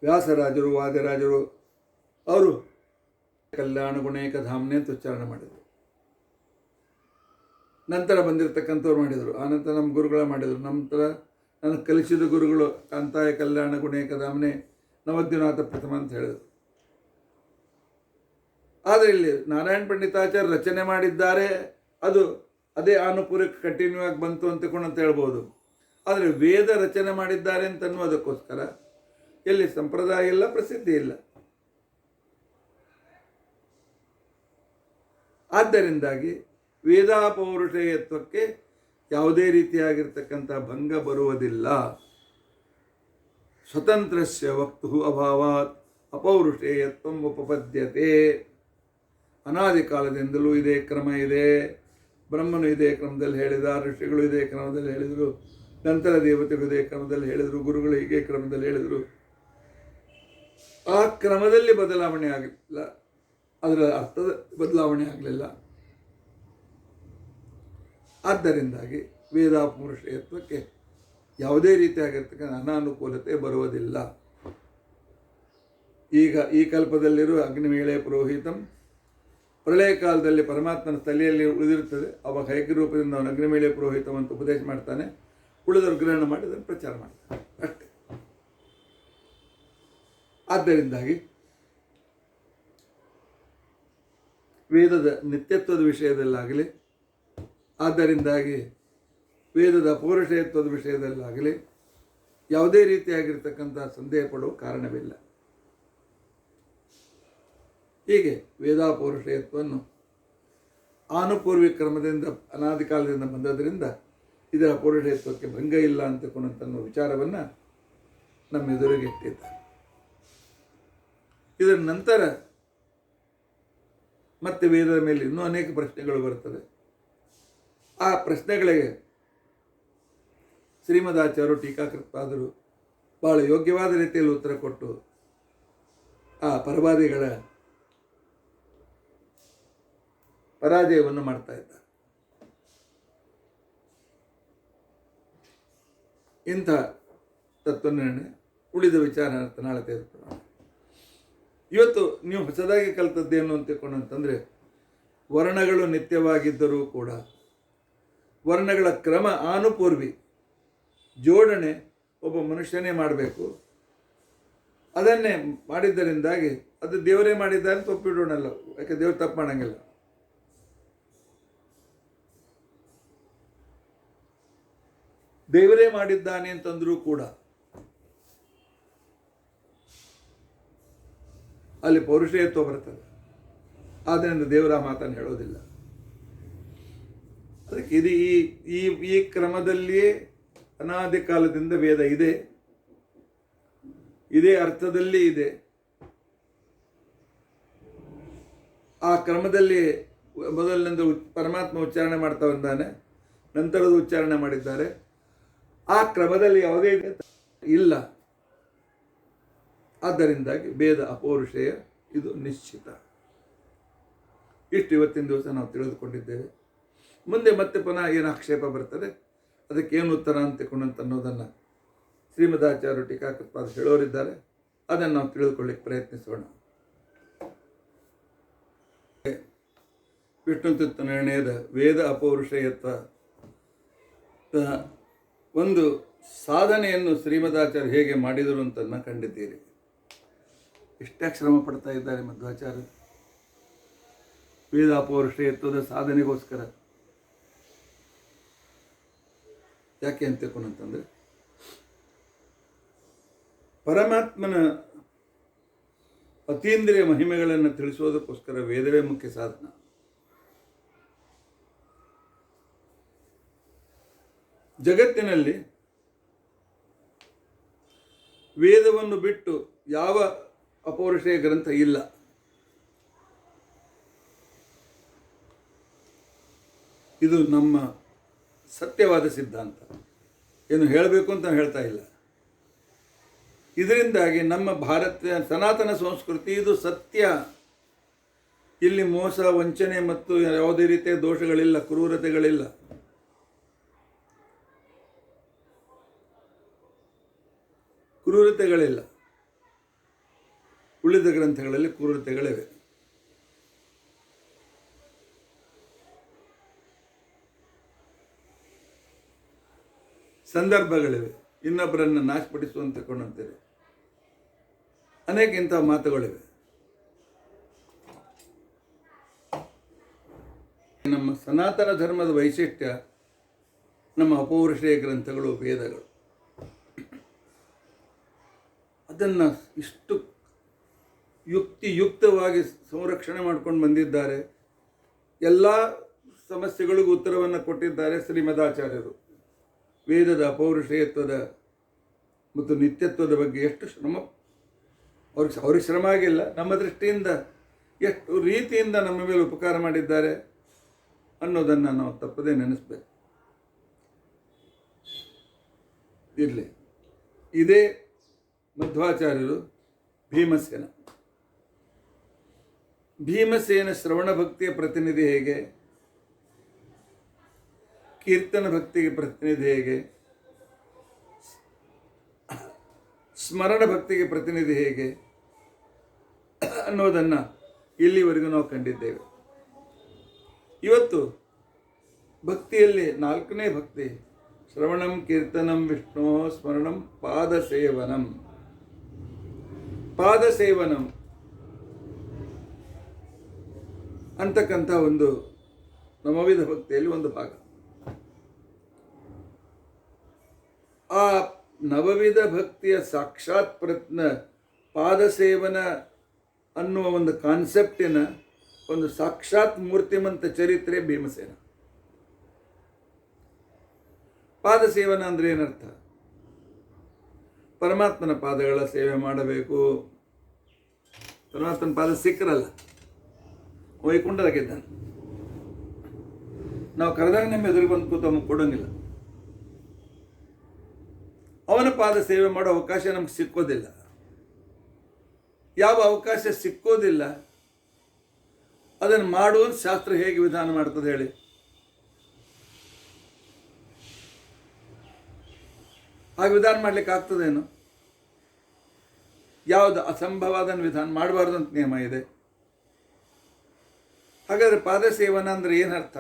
ವ್ಯಾಸರಾಜರು ವಾದಿರಾಜರು ಅವರು ಕಲ್ಯಾಣ ಗುಣೇಕ ಧಾಮ್ನೆ ಅಂತ ಉಚ್ಚಾರಣೆ ಮಾಡಿದರು. ನಂತರ ಬಂದಿರತಕ್ಕಂಥವ್ರು ಮಾಡಿದರು. ಆನಂತರ ನಮ್ಮ ಗುರುಗಳ ಮಾಡಿದರು. ನಂತರ ನನಗೆ ಕಲಿಸಿದ ಗುರುಗಳು ಕಾಂತಾಯ ಕಲ್ಯಾಣ ಗುಣೇಕ ಧಾಮ್ನೆ ನವದ್ವಿನಾಥ ಪ್ರಥಮ ಅಂತ ಹೇಳಿದರು. ಆದರೆ ಇಲ್ಲಿ ನಾರಾಯಣ ಪಂಡಿತಾಚಾರ್ಯ ರಚನೆ ಮಾಡಿದ್ದಾರೆ, ಅದು ಅದೇ ಆನುಪೂರ್ವಕ ಕಂಟಿನ್ಯೂ ಆಗಿ ಬಂತು ಅಂತ ಹೇಳ್ಬೋದು. ಆದರೆ ವೇದ ರಚನೆ ಮಾಡಿದ್ದಾರೆ ಅಂತ ಅನ್ನೋದಕ್ಕೋಸ್ಕರ ಎಲ್ಲಿ ಸಂಪ್ರದಾಯ ಇಲ್ಲ, ಪ್ರಸಿದ್ಧಿ ಇಲ್ಲ. ಆದ್ದರಿಂದಾಗಿ ವೇದಾಪೌರುಷೇಯತ್ವಕ್ಕೆ ಯಾವುದೇ ರೀತಿಯಾಗಿರ್ತಕ್ಕಂಥ ಭಂಗ ಬರುವುದಿಲ್ಲ. ಸ್ವತಂತ್ರಸ್ಯ ವಕ್ತು ಅಭಾವಾತ್ ಅಪೌರುಷೇಯತ್ವಂ ಉಪಪದ್ಯತೆ. ಅನಾದಿ ಕಾಲದಿಂದಲೂ ಇದೇ ಕ್ರಮ ಇದೆ. ಬ್ರಹ್ಮನು ಇದೇ ಕ್ರಮದಲ್ಲಿ ಹೇಳಿದ, ಋಷಿಗಳು ಇದೇ ಕ್ರಮದಲ್ಲಿ ಹೇಳಿದರು, ನಂತರ ದೇವತೆಗಳು ಇದೇ ಕ್ರಮದಲ್ಲಿ ಹೇಳಿದರು, ಗುರುಗಳು ಹೀಗೆ ಕ್ರಮದಲ್ಲಿ ಹೇಳಿದರು. ಆ ಕ್ರಮದಲ್ಲಿ ಬದಲಾವಣೆ ಆಗಲಿಲ್ಲ, ಅದರ ಅರ್ಥದ ಬದಲಾವಣೆ ಆಗಲಿಲ್ಲ. ಆದ್ದರಿಂದಾಗಿ ವೇದಾಪೌರುಷೇಯತ್ವಕ್ಕೆ ಯಾವುದೇ ರೀತಿಯಾಗಿರ್ತಕ್ಕಂಥ ಅನಾನುಕೂಲತೆ ಬರುವುದಿಲ್ಲ. ಈಗ ಈ ಕಲ್ಪದಲ್ಲಿರುವ ಅಗ್ನಿಮೇಳೆ ಪುರೋಹಿತಂ ಪ್ರಳಯ ಕಾಲದಲ್ಲಿ ಪರಮಾತ್ಮನ ತಲೆಯಲ್ಲಿ ಉಳಿದಿರುತ್ತದೆ. ಅವಾಗ ಹೈಗ್ರೂಪದಿಂದ ಅವನು ಅಗ್ನಿಮೇಳೆ ಪುರೋಹಿತಂ ಅಂತ ಉಪದೇಶ ಮಾಡ್ತಾನೆ. ಉಳಿದವರು ಗ್ರಹಣ ಮಾಡಿ ಅದನ್ನು ಪ್ರಚಾರ ಮಾಡ್ತಾನೆ, ಅಷ್ಟೇ. ಆದ್ದರಿಂದಾಗಿ ವೇದದ ನಿತ್ಯತ್ವದ ವಿಷಯದಲ್ಲಾಗಲಿ, ಆದ್ದರಿಂದಾಗಿ ವೇದದ ಪೌರುಷೇಯತ್ವದ ವಿಷಯದಲ್ಲಾಗಲಿ ಯಾವುದೇ ರೀತಿಯಾಗಿರ್ತಕ್ಕಂಥ ಸಂದೇಹ ಪಡುವ ಕಾರಣವಿಲ್ಲ. ಹೀಗೆ ವೇದಾಪೌರುಷೇಯತ್ವವನ್ನು ಆನುಪೂರ್ವಿ ಕ್ರಮದಿಂದ ಅನಾದಿ ಕಾಲದಿಂದ ಬಂದದ್ದರಿಂದ ಇದರ ಪೌರುಷೇಯತ್ವಕ್ಕೆ ಭಂಗ ಇಲ್ಲ ಅಂತಕ್ಕಂಥ ವಿಚಾರವನ್ನು ನಮ್ಮ ಎದುರಿಗೆ ಇಟ್ಟಿದ್ದಾರೆ. ಇದರ ನಂತರ ಮತ್ತೆ ವೇದದ ಮೇಲೆ ಇನ್ನೂ ಅನೇಕ ಪ್ರಶ್ನೆಗಳು ಬರ್ತವೆ. ಆ ಪ್ರಶ್ನೆಗಳಿಗೆ ಶ್ರೀಮದಾಚಾರ್ಯರು ಟೀಕಾಕೃತ್ಪಾದರು ಬಹಳ ಯೋಗ್ಯವಾದ ರೀತಿಯಲ್ಲಿ ಉತ್ತರ ಕೊಟ್ಟು ಆ ಪರವಾದಿಗಳ ಪರಾಜಯವನ್ನು ಮಾಡ್ತಾ ಇದ್ದಾರೆ. ಇಂಥ ತತ್ವನಿರ್ಣಯ ಉಳಿದ ವಿಚಾರ ನಾಳೆ ತೆಗೆದುಕೊಳ್ಳೋಣ. ಇವತ್ತು ನೀವು ಹೊಸದಾಗಿ ಕಲಿತದ್ದೇನು ಅಂತ ತಿಳ್ಕೊಂಡಂತಂದರೆ, ವರ್ಣಗಳು ನಿತ್ಯವಾಗಿದ್ದರೂ ಕೂಡ ವರ್ಣಗಳ ಕ್ರಮ ಆನುಪೂರ್ವಿ ಜೋಡಣೆ ಒಬ್ಬ ಮನುಷ್ಯನೇ ಮಾಡಬೇಕು. ಅದನ್ನೇ ಮಾಡಿದ್ದರಿಂದಾಗಿ ಅದು ದೇವರೇ ಮಾಡಿದ್ದಾರೆ ಅಂತ ಒಪ್ಪಿಡೋಣಲ್ಲ, ಯಾಕೆ ದೇವ್ರು ತಪ್ಪು ಮಾಡಂಗಿಲ್ಲ. ದೇವರೇ ಮಾಡಿದ್ದಾನೆ ಅಂತಂದ್ರೂ ಕೂಡ ಅಲ್ಲಿ ಪೌರುಷೇಯತ್ವ ಬರ್ತದೆ. ಆದ್ದರಿಂದ ದೇವರ ಮಾತನ್ನು ಹೇಳೋದಿಲ್ಲ. ಅದಕ್ಕೆ ಇದು ಈ ಕ್ರಮದಲ್ಲಿಯೇ ಅನಾದಿ ಕಾಲದಿಂದ ವೇದ ಇದೆ, ಇದೇ ಅರ್ಥದಲ್ಲಿ ಇದೆ. ಆ ಕ್ರಮದಲ್ಲಿ ಮೊದಲಿನಿಂದ ಪರಮಾತ್ಮ ಉಚ್ಚಾರಣೆ ಮಾಡ್ತಾ ಬಂದಾನೆ, ನಂತರದ ಉಚ್ಚಾರಣೆ ಮಾಡಿದ್ದಾರೆ. ಆ ಕ್ರಮದಲ್ಲಿ ಯಾವುದೇ ಇಲ್ಲ. ಆದ್ದರಿಂದಾಗಿ ವೇದ ಅಪೌರುಷೇಯ, ಇದು ನಿಶ್ಚಿತ. ಇಷ್ಟು ಇವತ್ತಿನ ದಿವಸ ನಾವು ತಿಳಿದುಕೊಂಡಿದ್ದೇವೆ. ಮುಂದೆ ಮತ್ತೆ ಪುನಃ ಏನು ಆಕ್ಷೇಪ ಬರ್ತದೆ, ಅದಕ್ಕೇನು ಉತ್ತರ ಅಂತ ಅನ್ನೋದನ್ನು ಶ್ರೀಮದಾಚಾರ್ಯರು ಟೀಕಾಕೃತ್ಪಾದ ಹೇಳೋರಿದ್ದಾರೆ. ಅದನ್ನು ನಾವು ತಿಳಿದುಕೊಳ್ಳಿಕ್ಕೆ ಪ್ರಯತ್ನಿಸೋಣ. ವಿಷ್ಣು ತತ್ವ ನಿರ್ಣಯದ ವೇದ ಅಪೌರುಷೇಯತ್ವ ಒಂದು ಸಾಧನೆಯನ್ನು ಶ್ರೀಮದಾಚಾರ್ಯ ಹೇಗೆ ಮಾಡಿದರು ಅಂತನ್ನು ಕಂಡಿದ್ದೀರಿ. ಎಷ್ಟೇ ಶ್ರಮ ಪಡ್ತಾ ಇದ್ದಾರೆ ಮಧ್ವಾಚಾರ್ಯರು ವೇದ ಅಪೌರುಷೇಯತ್ವದ ಸಾಧನೆಗೋಸ್ಕರ. ಯಾಕೆ ಅಂತ ತಿಳ್ಕೊಂಡಂತಂದರೆ, ಪರಮಾತ್ಮನ ಅತೀಂದ್ರಿಯ ಮಹಿಮೆಗಳನ್ನು ತಿಳಿಸೋದಕ್ಕೋಸ್ಕರ ವೇದವೇ ಮುಖ್ಯ ಸಾಧನ. ಜಗತ್ತಿನಲ್ಲಿ ವೇದವನ್ನು ಬಿಟ್ಟು ಯಾವ ಅಪೌರುಷೇಯ ಗ್ರಂಥ ಇಲ್ಲ. ಇದು ನಮ್ಮ ಸತ್ಯವಾದ ಸಿದ್ಧಾಂತ. ಏನು ಹೇಳಬೇಕು ಅಂತ ಹೇಳ್ತಾ ಇಲ್ಲ. ಇದರಿಂದಾಗಿ ನಮ್ಮ ಭಾರತೀಯ ಸನಾತನ ಸಂಸ್ಕೃತಿ ಇದು ಸತ್ಯ. ಇಲ್ಲಿ ಮೋಸ, ವಂಚನೆ ಮತ್ತು ಯಾವುದೇ ರೀತಿಯ ದೋಷಗಳಿಲ್ಲ, ಕ್ರೂರತೆಗಳಿಲ್ಲ. ಕ್ರೂರತೆಗಳಿಲ್ಲ. ಉಳಿದ ಗ್ರಂಥಗಳಲ್ಲಿ ಕ್ರೂರತೆಗಳಿವೆ. ಸಂದರ್ಭಗಳಿವೆ. ಇನ್ನೊಬ್ಬರನ್ನು ನಾಶಪಡಿಸುವಂತೆ ಕೊಂಡಂತಿದೆ. ಅನೇಕ ಇಂಥ ಮಾತುಗಳಿವೆ. ನಮ್ಮ ಸನಾತನ ಧರ್ಮದ ವೈಶಿಷ್ಟ್ಯ ನಮ್ಮ ಅಪೌರುಷೇಯ ಗ್ರಂಥಗಳು, ವೇದಗಳು. ಅದನ್ನು ಇಷ್ಟು ಯುಕ್ತಿಯುಕ್ತವಾಗಿ ಸಂರಕ್ಷಣೆ ಮಾಡ್ಕೊಂಡು ಬಂದಿದ್ದಾರೆ. ಎಲ್ಲ ಸಮಸ್ಯೆಗಳಿಗೂ ಉತ್ತರವನ್ನು ಕೊಟ್ಟಿದ್ದಾರೆ ಶ್ರೀಮದಾಚಾರ್ಯರು. ವೇದದ ಅಪೌರುಷೇಯತ್ವದ ಮತ್ತು ನಿತ್ಯತ್ವದ ಬಗ್ಗೆ ಎಷ್ಟು ಶ್ರಮ ಅವ್ರಿಗೆ ಶ್ರಮ ಆಗಿಲ್ಲ, ನಮ್ಮ ದೃಷ್ಟಿಯಿಂದ ಎಷ್ಟು ರೀತಿಯಿಂದ ನಮ್ಮ ಮೇಲೆ ಉಪಕಾರ ಮಾಡಿದ್ದಾರೆ ಅನ್ನೋದನ್ನು ನಾವು ತಪ್ಪದೇ ನೆನೆಸ್ಬೇಕು. ಇರಲಿ. ಇದೇ ಮಧ್ವಾಚಾರ್ಯರು ಭೀಮಸೇನ ಶ್ರವಣ ಭಕ್ತಿಯ ಪ್ರತಿನಿಧಿ ಹೇಗೆ, ಕೀರ್ತನ ಭಕ್ತಿಗೆ ಪ್ರತಿನಿಧಿ ಹೇಗೆ, ಸ್ಮರಣ ಭಕ್ತಿಗೆ ಪ್ರತಿನಿಧಿ ಹೇಗೆ ಅನ್ನೋದನ್ನು ಇಲ್ಲಿವರೆಗೂ ನಾವು ಕಂಡಿದ್ದೇವೆ. ಇವತ್ತು ಭಕ್ತಿಯಲ್ಲಿ 4ನೇ ಭಕ್ತಿ ಶ್ರವಣಂ ಕೀರ್ತನಂ ವಿಷ್ಣು ಸ್ಮರಣಂ ಪಾದಸೇವನಂ. ಪಾದಸೇವನಂ ಅಂತಕ್ಕಂಥ ಒಂದು ನವವಿಧ ಭಕ್ತಿಯಲ್ಲಿ ಒಂದು ಭಾಗ. ಆ ನವವಿಧ ಭಕ್ತಿಯ ಸಾಕ್ಷಾತ್ ಪಾದಸೇವನ ಅನ್ನುವ ಒಂದು ಕಾನ್ಸೆಪ್ಟಿನ ಒಂದು ಸಾಕ್ಷಾತ್ ಮೂರ್ತಿಮಂತ ಚರಿತ್ರೆ ಭೀಮಸೇನ. ಪಾದಸೇವನ ಅಂದರೆ ಏನರ್ಥ? ಪರಮಾತ್ಮನ ಪಾದಗಳ ಸೇವೆ ಮಾಡಬೇಕು. ಪರಮಾತ್ಮನ ಪಾದ ಸಿಕ್ಕರಲ್ಲ, ವೈಕುಂಠದಾಗಿದ್ದಾನೆ. ನಾವು ಕರೆದಾಗ ನಮ್ಮ ಎದುರು ಬಂದು ಕೂತು ನಮಗೆ ಕೊಡೋಂಗಿಲ್ಲ. ಅವನ ಪಾದ ಸೇವೆ ಮಾಡೋ ಅವಕಾಶ ನಮ್ಗೆ ಸಿಕ್ಕೋದಿಲ್ಲ. ಯಾವ ಅವಕಾಶ ಸಿಕ್ಕೋದಿಲ್ಲ ಅದನ್ನು ಮಾಡುವಂತ ಶಾಸ್ತ್ರ ಹೇಗೆ ವಿಧಾನ ಮಾಡ್ತದೆ ಹೇಳಿ? ಆಗ ವಿಧಾನ ಮಾಡಲಿಕ್ಕೆ ಆಗ್ತದೇನು? ಯಾವುದು ಅಸಂಭವ ಅದನ್ನು ವಿಧಾನ ಮಾಡಬಾರ್ದು ಅಂತ ನಿಯಮ ಇದೆ. ಹಾಗಾದರೆ ಪಾದ ಸೇವನ ಅಂದರೆ ಏನರ್ಥ?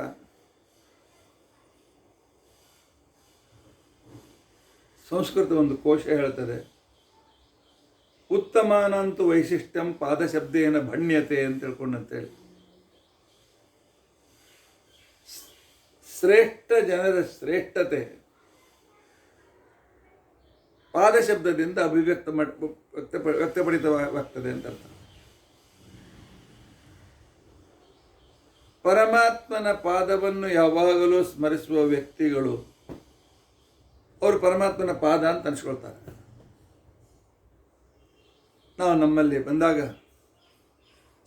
ಸಂಸ್ಕೃತ ಒಂದು ಕೋಶ ಹೇಳ್ತದೆ, ಉತ್ತಮಾನಂತು ವೈಶಿಷ್ಟ್ಯಂ ಪಾದಶಬ್ದೇನ ಭಣ್ಯತೆ ಅಂತ ತಿಳ್ಕೊಂಡಂತೇಳಿ. ಶ್ರೇಷ್ಠ ಜನರ ಶ್ರೇಷ್ಠತೆ ಪಾದಶಬ್ದದಿಂದ ವ್ಯಕ್ತಪಡಿತವಾಗ್ತದೆ ಅಂತ ಅರ್ಥ. ಪರಮಾತ್ಮನ ಪಾದವನ್ನು ಯಾವಾಗಲೂ ಸ್ಮರಿಸುವ ವ್ಯಕ್ತಿಗಳು ಅವರು ಪರಮಾತ್ಮನ ಪಾದ ಅಂತ ಅನ್ಸ್ಕೊಳ್ತಾರೆ. ನಾವು ನಮ್ಮಲ್ಲಿ ಬಂದಾಗ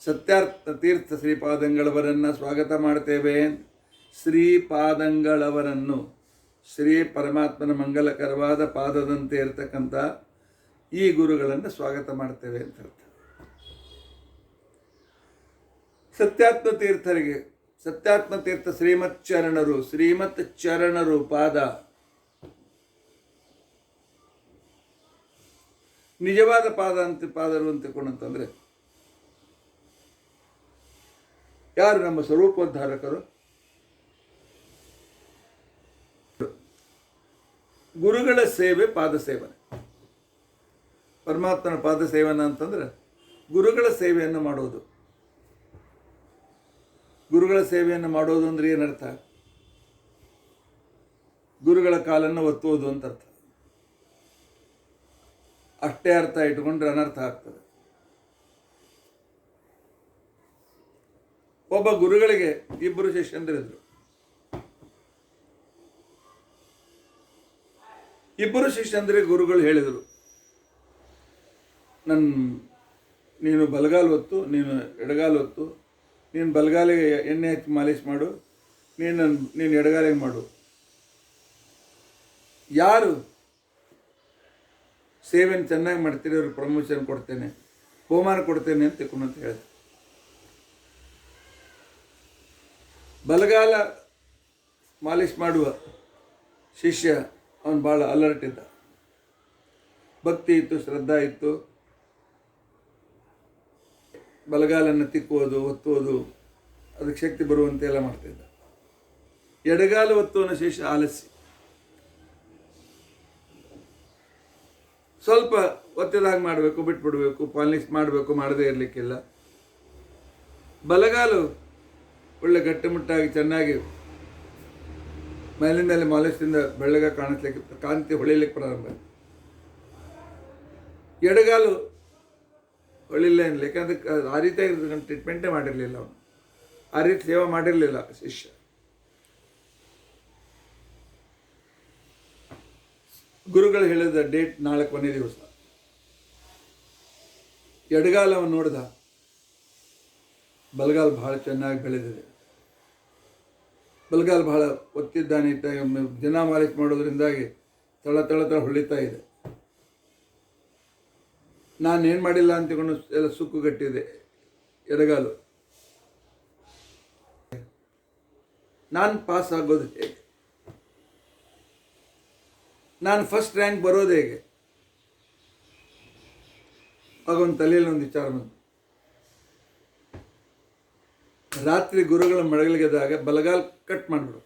ಸತ್ಯಾರ್ಥ ತೀರ್ಥ ಶ್ರೀಪಾದಂಗಳವರನ್ನು ಸ್ವಾಗತ ಮಾಡ್ತೇವೆ. ಶ್ರೀಪಾದಂಗಳವರನ್ನು, ಶ್ರೀ ಪರಮಾತ್ಮನ ಮಂಗಲಕರವಾದ ಪಾದದಂತೆ ಇರತಕ್ಕಂಥ ಈ ಗುರುಗಳನ್ನು ಸ್ವಾಗತ ಮಾಡ್ತೇವೆ ಅಂತ ಅರ್ಥ. ಸತ್ಯಾತ್ಮ ತೀರ್ಥರಿಗೆ, ಸತ್ಯಾತ್ಮ ತೀರ್ಥ ಶ್ರೀಮತ್ ಚರಣರು ಪಾದ ನಿಜವಾದ ಪಾದರು ಅಂತ ತಿಳ್ಕೊಂಡಂತಂದ್ರೆ ಯಾರು? ನಮ್ಮ ಸ್ವರೂಪೋದ್ಧಾರಕರು. ಗುರುಗಳ ಸೇವೆ ಪಾದ ಸೇವನೆ. ಪರಮಾತ್ಮನ ಪಾದ ಸೇವನೆ ಅಂತಂದ್ರೆ ಗುರುಗಳ ಸೇವೆಯನ್ನು ಮಾಡೋದು. ಗುರುಗಳ ಸೇವೆಯನ್ನು ಮಾಡೋದು ಅಂದ್ರೆ ಏನರ್ಥ? ಗುರುಗಳ ಕಾಲನ್ನು ಒತ್ತುವುದು ಅಂತ ಅರ್ಥ. ಅಷ್ಟೇ ಅರ್ಥ ಇಟ್ಕೊಂಡ್ರೆ ಅನರ್ಥ ಆಗ್ತದೆ. ಒಬ್ಬ ಗುರುಗಳಿಗೆ ಇಬ್ಬರು ಶಿಷ್ಯಂದಿರಿದ್ರು. ಇಬ್ಬರು ಶಿಷ್ಯಂದ್ರಿಗೆ ಗುರುಗಳು ಹೇಳಿದರು, ನೀನು ಬಲಗಾಲು ಹೊತ್ತು, ನೀನು ಎಡಗಾಲು ಹೊತ್ತು, ನೀನು ಬಲಗಾಲಿಗೆ ಎಣ್ಣೆ ಹಚ್ಚಿ ಮಾಲಿಶ್ ಮಾಡು, ನೀನು ಎಡಗಾಲಿಗೆ ಮಾಡು. ಯಾರು ಸೇವೆಯನ್ನು ಚೆನ್ನಾಗಿ ಮಾಡ್ತೀರಿ ಅವ್ರಿಗೆ ಪ್ರಮೋಷನ್ ಕೊಡ್ತೇನೆ, ಬಹುಮಾನ ಕೊಡ್ತೇನೆ ಅಂತ ತಿಳ್ಕೊಂಡಂತ ಹೇಳಿದೆ. ಬಲಗಾಲ ಮಾಲಿಶ್ ಮಾಡುವ ಶಿಷ್ಯ ಅವನು ಭಾಳ ಅಲರ್ಟ್ ಇದ್ದ. ಭಕ್ತಿ ಇತ್ತು, ಶ್ರದ್ಧಾ ಇತ್ತು. ಬಲಗಾಲನ್ನು ತಿಕ್ಕುವುದು, ಒತ್ತುವುದು, ಅದಕ್ಕೆ ಶಕ್ತಿ ಬರುವಂತೆ ಎಲ್ಲ ಮಾಡ್ತಿದ್ದ. ಎಡಗಾಲ ಒತ್ತುವನ ಶಿಷ್ಯ ಆಲಸ್ಯ. ಸ್ವಲ್ಪ ಒತ್ತಿದಾಗ ಮಾಡಬೇಕು, ಬಿಟ್ಬಿಡ್ಬೇಕು, ಪಾಲಿಶ್ ಮಾಡಬೇಕು, ಮಾಡದೇ ಇರಲಿಕ್ಕಿಲ್ಲ. ಬಲಗಾಲು ಒಳ್ಳೆ ಗಟ್ಟಿಮುಟ್ಟಾಗಿ ಚೆನ್ನಾಗಿ ಮೇಲಿನ ಮೇಲೆ ಮಾಲಿಶದಿಂದ ಬೆಳ್ಳಗ ಕಾಣಿಸ್ಲಿಕ್ಕೆ, ಕಾಂತಿ ಹೊಳಿಲಿಕ್ಕೆ ಪ್ರಾರಂಭ. ಎಡಗಾಲು ಹೊಳಿಲ್ಲ ಏನಿಲ್ಲ, ಯಾಕಂದ್ರೆ ಆ ರೀತಿಯಾಗಿ ಟ್ರೀಟ್ಮೆಂಟೇ ಮಾಡಿರಲಿಲ್ಲ ಅವನು, ಆ ರೀತಿ ಸೇವೆ ಮಾಡಿರಲಿಲ್ಲ ಶಿಷ್ಯ. ಗುರುಗಳು ಹೇಳಿದ ಡೇಟ್ ನಾಳೆ ಕೊನೆ ದಿವಸ. ಎಡಗಾಲವನ್ನು ನೋಡಿದ, ಬಲಗಾಲ ಬಹಳ ಚೆನ್ನಾಗಿ ಬೆಳೆದಿದೆ, ಬಲಗಾಲ ಬಹಳ ಒತ್ತಿದ್ದಾನೆ, ದಿನ ಮಾಲಿಶ್ ಮಾಡೋದ್ರಿಂದಾಗಿ ತಳ ತಳ ತಳ ಹೊಳಿತಾ ಇದೆ. ನಾನೇನು ಮಾಡಿಲ್ಲ ಅಂತಕೊಂಡು ಎಲ್ಲ ಸುಕ್ಕುಗಟ್ಟಿದೆ ಎಡಗಾಲು. ನಾನು ಪಾಸ್ ಆಗೋದು ಹೇಗೆ? ನಾನು ಫಸ್ಟ್ ರ್ಯಾಂಕ್ ಬರೋದು ಹೇಗೆ? ಆಗೊಂದು ತಲೆಯಲ್ಲಿ ಒಂದು ವಿಚಾರ ಬಂತು. ರಾತ್ರಿ ಗುರುಗಳ ಮಡಗಲಿಗೆದಾಗ ಬಲಗಾಲ್ ಕಟ್ ಮಾಡಿಬಿಡು,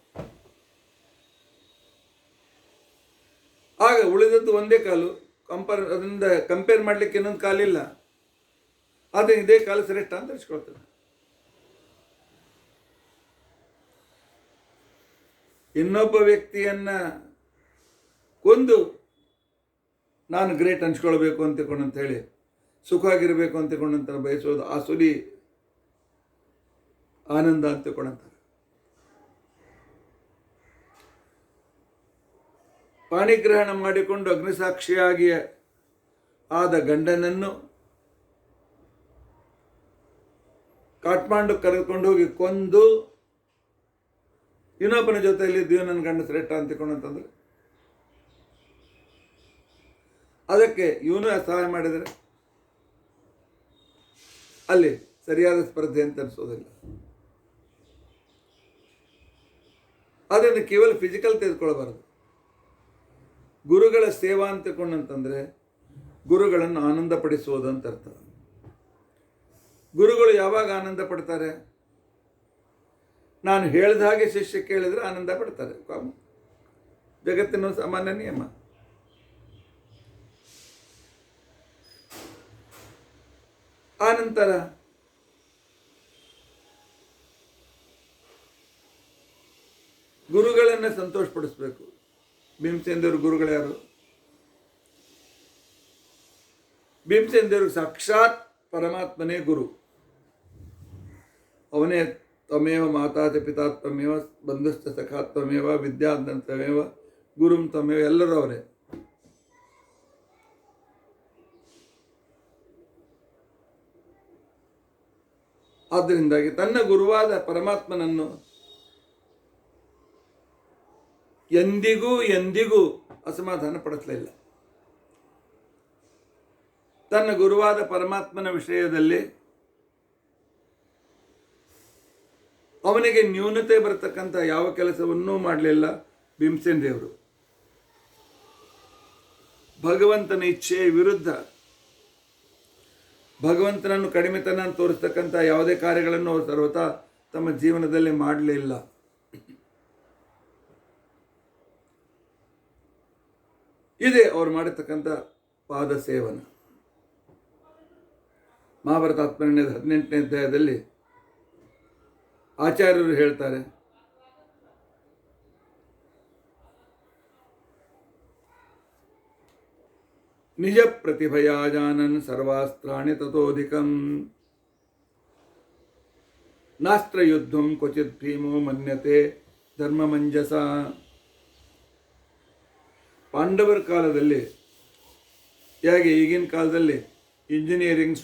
ಆಗ ಉಳಿದದ್ದು ಒಂದೇ ಕಾಲು. ಅದರಿಂದ ಕಂಪೇರ್ ಮಾಡಲಿಕ್ಕೆ ಇನ್ನೊಂದು ಕಾಲಿಲ್ಲ, ಆದರೆ ಇದೇ ಕಾಲು ಶ್ರೇಷ್ಠ ಅಂತ ಅನಿಸ್ಕೊಳ್ತದೆ. ಇನ್ನೊಬ್ಬ ವ್ಯಕ್ತಿಯನ್ನ ಕೊಂದು ನಾನು ಗ್ರೇಟ್ ಅನ್ಸ್ಕೊಳ್ಬೇಕು ಅಂತ ಹೇಳಿ ಸುಖವಾಗಿರಬೇಕು ಅಂತ ಬಯಸೋದು ಆಸುರಿ ಆನಂದ ಅಂತ ತಿಳ್ಕೊಂಡಂತಾರೆ. ಪಾಣಿಗ್ರಹಣ ಮಾಡಿಕೊಂಡು ಅಗ್ನಿಸಾಕ್ಷಿಯಾಗಿ ಆದ ಗಂಡನನ್ನು ಕಾಠ್ಮಾಂಡು ಕರೆದುಕೊಂಡು ಹೋಗಿ ಕೊಂದು ಇನ್ನೊಬ್ಬನ ಜೊತೆಯಲ್ಲಿ ನನ್ನ ಗಂಡ ಶ್ರೇಷ್ಠ ಅಂತ ತಿಳ್ಕೊಂಡಂತಂದ್ರೆ ಅದಕ್ಕೆ ಇವನು ಸಹಾಯ ಮಾಡಿದರೆ ಅಲ್ಲಿ ಸರಿಯಾದ ಸ್ಪರ್ಧೆ ಅಂತ ಅನಿಸೋದಿಲ್ಲ. ಅದನ್ನು ಕೇವಲ ಫಿಸಿಕಲ್ ತೆಗೆದುಕೊಳ್ಳಬಾರದು. ಗುರುಗಳ ಸೇವಾ ಅಂತ ತಿಳ್ಕೊಂಡಂತಂದರೆ ಗುರುಗಳನ್ನು ಆನಂದಪಡಿಸುವುದು ಅಂತ ಅರ್ಥ. ಗುರುಗಳು ಯಾವಾಗ ಆನಂದ ಪಡ್ತಾರೆ? ನಾನು ಹೇಳಿದ ಹಾಗೆ ಶಿಷ್ಯ ಕೇಳಿದರೆ ಆನಂದ ಪಡ್ತಾರೆ. ಜಗತ್ತಿನ ಸಾಮಾನ್ಯ ನಿಯಮ. ಆನಂತರ ಗುರುಗಳನ್ನು ಸಂತೋಷಪಡಿಸ್ಬೇಕು. ಭೀಮಸೇನ ದೇವ್ರ ಗುರುಗಳು ಯಾರು? ಭೀಮಸೇನ ದೇವ್ರಿಗೆ ಸಾಕ್ಷಾತ್ ಪರಮಾತ್ಮನೇ ಗುರು. ಅವನೇ ತ್ವಮೇವ ಮಾತಾ ಚ ಪಿತಾ ತ್ವಮೇವ ಬಂಧುಶ್ಚ ಸಖಾ ತ್ವಮೇವ ವಿದ್ಯಾಧನ ತ್ವಮೇವ ಗುರುಂ ತ್ವಮೇವ, ಎಲ್ಲರೂ ಅವರೇ. ಆದ್ದರಿಂದಾಗಿ ತನ್ನ ಗುರುವಾದ ಪರಮಾತ್ಮನನ್ನು ಎಂದಿಗೂ ಅಸಮಾಧಾನ ಪಡಿಸಲಿಲ್ಲ. ತನ್ನ ಗುರುವಾದ ಪರಮಾತ್ಮನ ವಿಷಯದಲ್ಲಿ ಅವನಿಗೆ ನ್ಯೂನತೆ ಬರತಕ್ಕಂಥ ಯಾವ ಕೆಲಸವನ್ನೂ ಮಾಡಲಿಲ್ಲ ಭೀಮಸೇನ ದೇವರು. ಭಗವಂತನ ಇಚ್ಛೆಯ ವಿರುದ್ಧ ಭಗವಂತನನ್ನು ಕಡಿಮೆತನ ತೋರಿಸ್ತಕ್ಕಂಥ ಯಾವುದೇ ಕಾರ್ಯಗಳನ್ನು ಅವರು ಸರ್ವತಾ ತಮ್ಮ ಜೀವನದಲ್ಲಿ ಮಾಡಲಿಲ್ಲ. ಇದೇ ಅವರು ಮಾಡಿರ್ತಕ್ಕಂಥ ಪಾದ ಸೇವನ. ಮಹಾಭಾರತ ಆತ್ಮನಿರ್ಣಯದ 18ನೇ ಅಧ್ಯಾಯದಲ್ಲಿ ಆಚಾರ್ಯರು ಹೇಳ್ತಾರೆ, ನಿಜ ಪ್ರತಿಭಯಾ ಜಾನನ್ ಸರ್ವಾಸ್ತ್ರಾಣಿ ತಥೋಧಿಕಂ ನಾಸ್ತ್ರ ಯುದ್ಧಂ ಕ್ವಚಿತ್ ಭೀಮೋ ಮನ್ಯತೆ ಧರ್ಮಮಂಜಸ. ಪಾಂಡವರ ಕಾಲದಲ್ಲಿ ಹೇಗೆ ಈಗಿನ ಕಾಲದಲ್ಲಿ ಇಂಜಿನಿಯರಿಂಗ್,